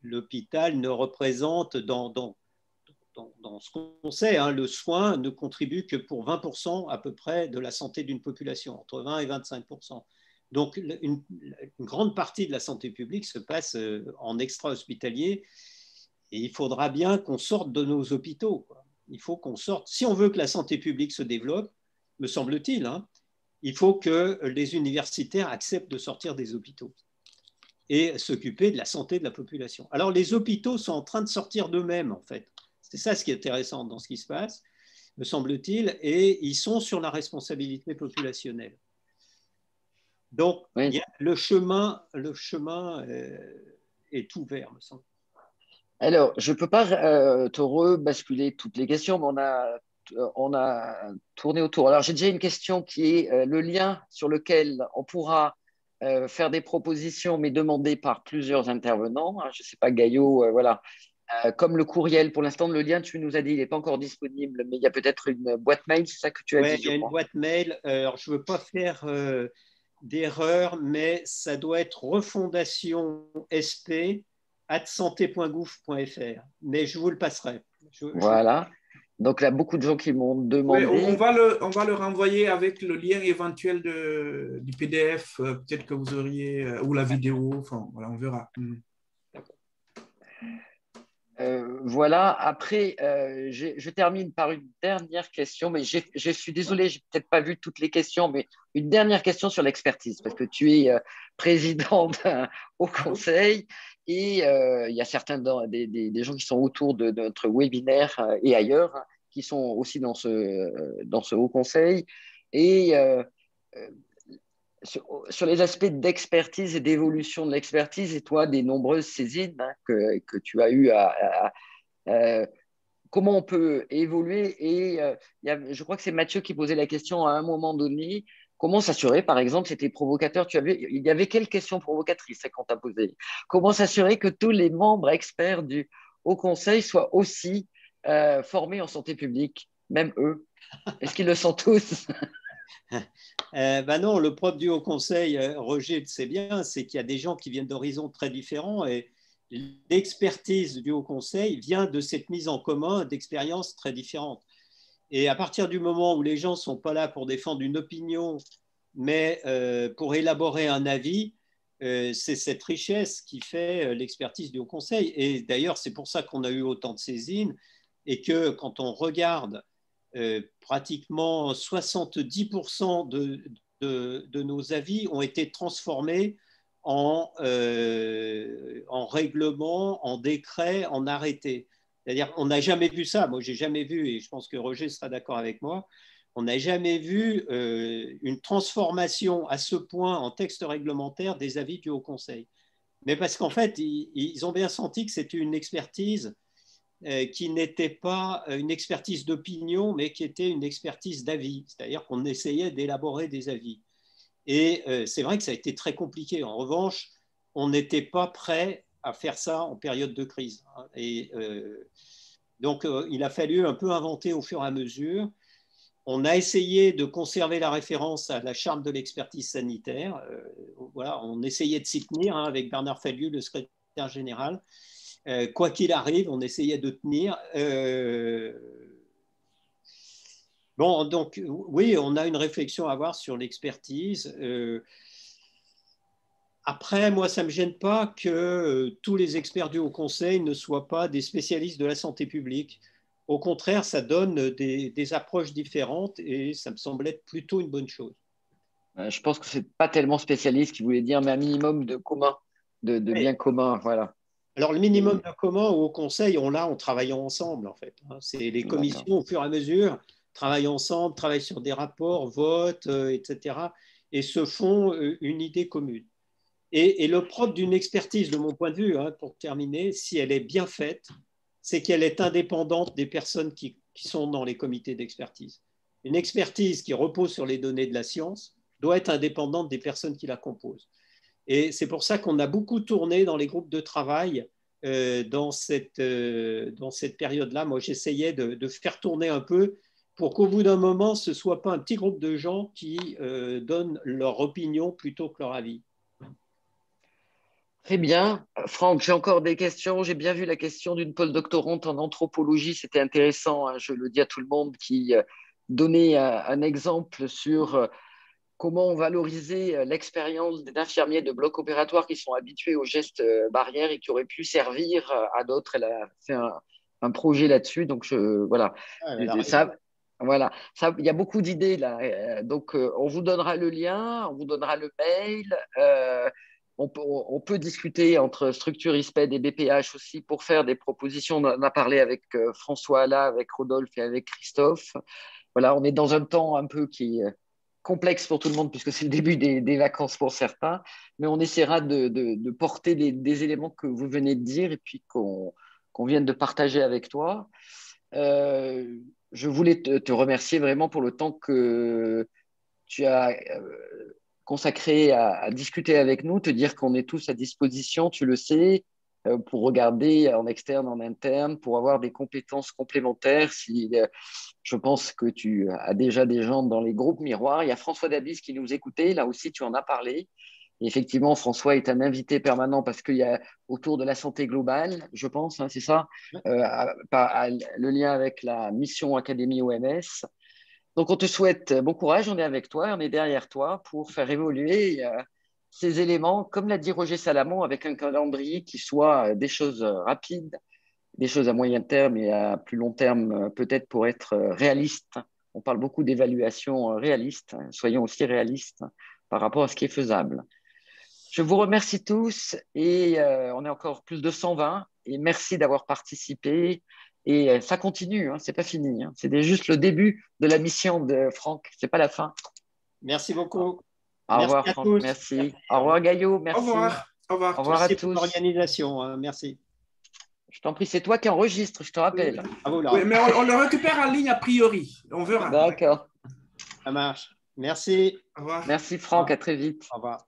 l'hôpital ne représente, dans ce qu'on sait, hein, le soin ne contribue que pour 20% à peu près de la santé d'une population, entre 20 et 25%. Donc, une grande partie de la santé publique se passe en extra-hospitalier et il faudra bien qu'on sorte de nos hôpitaux, quoi. Il faut qu'on sorte. Si on veut que la santé publique se développe, me semble-t-il, hein, il faut que les universitaires acceptent de sortir des hôpitaux et s'occuper de la santé de la population. Alors, les hôpitaux sont en train de sortir d'eux-mêmes, en fait. C'est ça ce qui est intéressant dans ce qui se passe, me semble-t-il, et ils sont sur la responsabilité populationnelle. Donc, oui. le chemin est ouvert, me semble. Alors, je ne peux pas te rebasculer toutes les questions, mais on a tourné autour. Alors, j'ai déjà une question qui est le lien sur lequel on pourra faire des propositions, mais demandées par plusieurs intervenants. Je ne sais pas, Gaillot, voilà. Comme le courriel, pour l'instant, le lien, tu nous as dit, il n'est pas encore disponible, mais il y a peut-être une boîte mail, c'est ça que tu as dit. Oui, il y a une boîte mail. Alors, je ne veux pas faire d'erreur, mais ça doit être refondationsp@santé.gouv.fr. Mais je vous le passerai. Voilà. Donc, il y a beaucoup de gens qui m'ont demandé. Oui, on va le renvoyer avec le lien éventuel du PDF, peut-être que vous auriez, ou la vidéo, enfin, voilà, on verra. Voilà, après, je termine par une dernière question, mais je suis désolé, je n'ai peut-être pas vu toutes les questions, mais une dernière question sur l'expertise, parce que tu es président d'un haut conseil et il y a certains des gens qui sont autour de notre webinaire et ailleurs, hein, qui sont aussi dans ce haut conseil. Et sur les aspects d'expertise et d'évolution de l'expertise, et toi, des nombreuses saisines, hein, que tu as eues comment on peut évoluer. Et je crois que c'est Mathieu qui posait la question à un moment donné, comment s'assurer, par exemple, c'était provocateur, il y avait quelles questions provocatrices qu'on t'a posées? Comment s'assurer que tous les membres experts du Haut Conseil soient aussi formés en santé publique, même eux? Est-ce qu'ils le sont tous? Ben non, le propre du Haut Conseil, Roger le sait bien, c'est qu'il y a des gens qui viennent d'horizons très différents et l'expertise du Haut Conseil vient de cette mise en commun d'expériences très différentes. Et à partir du moment où les gens ne sont pas là pour défendre une opinion, mais pour élaborer un avis, c'est cette richesse qui fait l'expertise du Haut Conseil. Et d'ailleurs, c'est pour ça qu'on a eu autant de saisines et que quand on regarde pratiquement 70% de nos avis ont été transformés en règlement, en décret, en arrêté. C'est-à-dire, on n'a jamais vu ça. Moi, j'ai jamais vu, et je pense que Roger sera d'accord avec moi, on n'a jamais vu une transformation à ce point en texte réglementaire des avis du Haut Conseil. Mais parce qu'en fait, ils ont bien senti que c'était une expertise qui n'était pas une expertise d'opinion, mais qui était une expertise d'avis. C'est-à-dire qu'on essayait d'élaborer des avis. Et c'est vrai que ça a été très compliqué. En revanche, on n'était pas prêt à faire ça en période de crise. Et donc, il a fallu un peu inventer au fur et à mesure. On a essayé de conserver la référence à la charte de l'expertise sanitaire. Voilà, on essayait de s'y tenir avec Bernard Fallu, le secrétaire général. Quoi qu'il arrive, on essayait de tenir. Bon, donc oui, on a une réflexion à avoir sur l'expertise. Après, moi, ça ne me gêne pas que tous les experts du Haut Conseil ne soient pas des spécialistes de la santé publique. Au contraire, ça donne des approches différentes et ça me semble être plutôt une bonne chose. Je pense que ce n'est pas tellement spécialiste qui voulait dire, mais un minimum de commun, de bien commun. Voilà. Alors, le minimum de commun au Conseil, on l'a en travaillant ensemble, en fait. C'est les commissions, au fur et à mesure, travaillent ensemble, travaillent sur des rapports, votent, etc. et se font une idée commune. Et le propre d'une expertise, de mon point de vue, pour terminer, si elle est bien faite, c'est qu'elle est indépendante des personnes qui sont dans les comités d'expertise. Une expertise qui repose sur les données de la science doit être indépendante des personnes qui la composent. Et c'est pour ça qu'on a beaucoup tourné dans les groupes de travail dans cette période-là. Moi, j'essayais de faire tourner un peu pour qu'au bout d'un moment, ce ne soit pas un petit groupe de gens qui donnent leur opinion plutôt que leur avis. Très bien. Franck, j'ai encore des questions. J'ai bien vu la question d'une postdoctorante en anthropologie. C'était intéressant, hein, je le dis à tout le monde, qui donnait un exemple sur comment valoriser l'expérience des infirmiers de bloc opératoire qui sont habitués aux gestes barrières et qui auraient pu servir à d'autres. Elle a fait un projet là-dessus. Donc, voilà. Voilà, il y a beaucoup d'idées là. Donc, on vous donnera le lien, on vous donnera le mail. On peut discuter entre structure ISPED et BPH aussi pour faire des propositions. On en a parlé avec François là, avec Rodolphe et avec Christophe. Voilà, on est dans un temps un peu qui est complexe pour tout le monde puisque c'est le début des vacances pour certains, mais on essaiera de porter des éléments que vous venez de dire et puis qu'on vienne de partager avec toi. Je voulais te remercier vraiment pour le temps que tu as consacré à discuter avec nous, te dire qu'on est tous à disposition, tu le sais, pour regarder en externe, en interne, pour avoir des compétences complémentaires. Je pense que tu as déjà des gens dans les groupes miroirs. Il y a François Dabis qui nous écoutait, là aussi tu en as parlé. Et effectivement, François est un invité permanent parce qu'il y a autour de la santé globale, je pense, hein, c'est ça, le lien avec la mission Académie OMS. Donc, on te souhaite bon courage, on est avec toi, on est derrière toi pour faire évoluer ces éléments, comme l'a dit Roger Salamon, avec un calendrier qui soit des choses rapides, des choses à moyen terme et à plus long terme, peut-être pour être réaliste. On parle beaucoup d'évaluation réaliste, soyons aussi réalistes par rapport à ce qui est faisable. Je vous remercie tous et on est encore plus de 120 et merci d'avoir participé. Et ça continue, hein, c'est pas fini. Hein. C'est juste le début de la mission de Franck, c'est pas la fin. Merci beaucoup. Au revoir, Franck. Tous. Merci. Au revoir, Gaillot. Merci. Au revoir. Au revoir. Au revoir à tous. Pour l'organisation. Hein. Merci. Je t'en prie, c'est toi qui enregistre, je te rappelle. Oui, mais on le récupère en ligne a priori. On verra. D'accord. Ça marche. Merci. Au revoir. Merci, Franck. À très vite. Au revoir.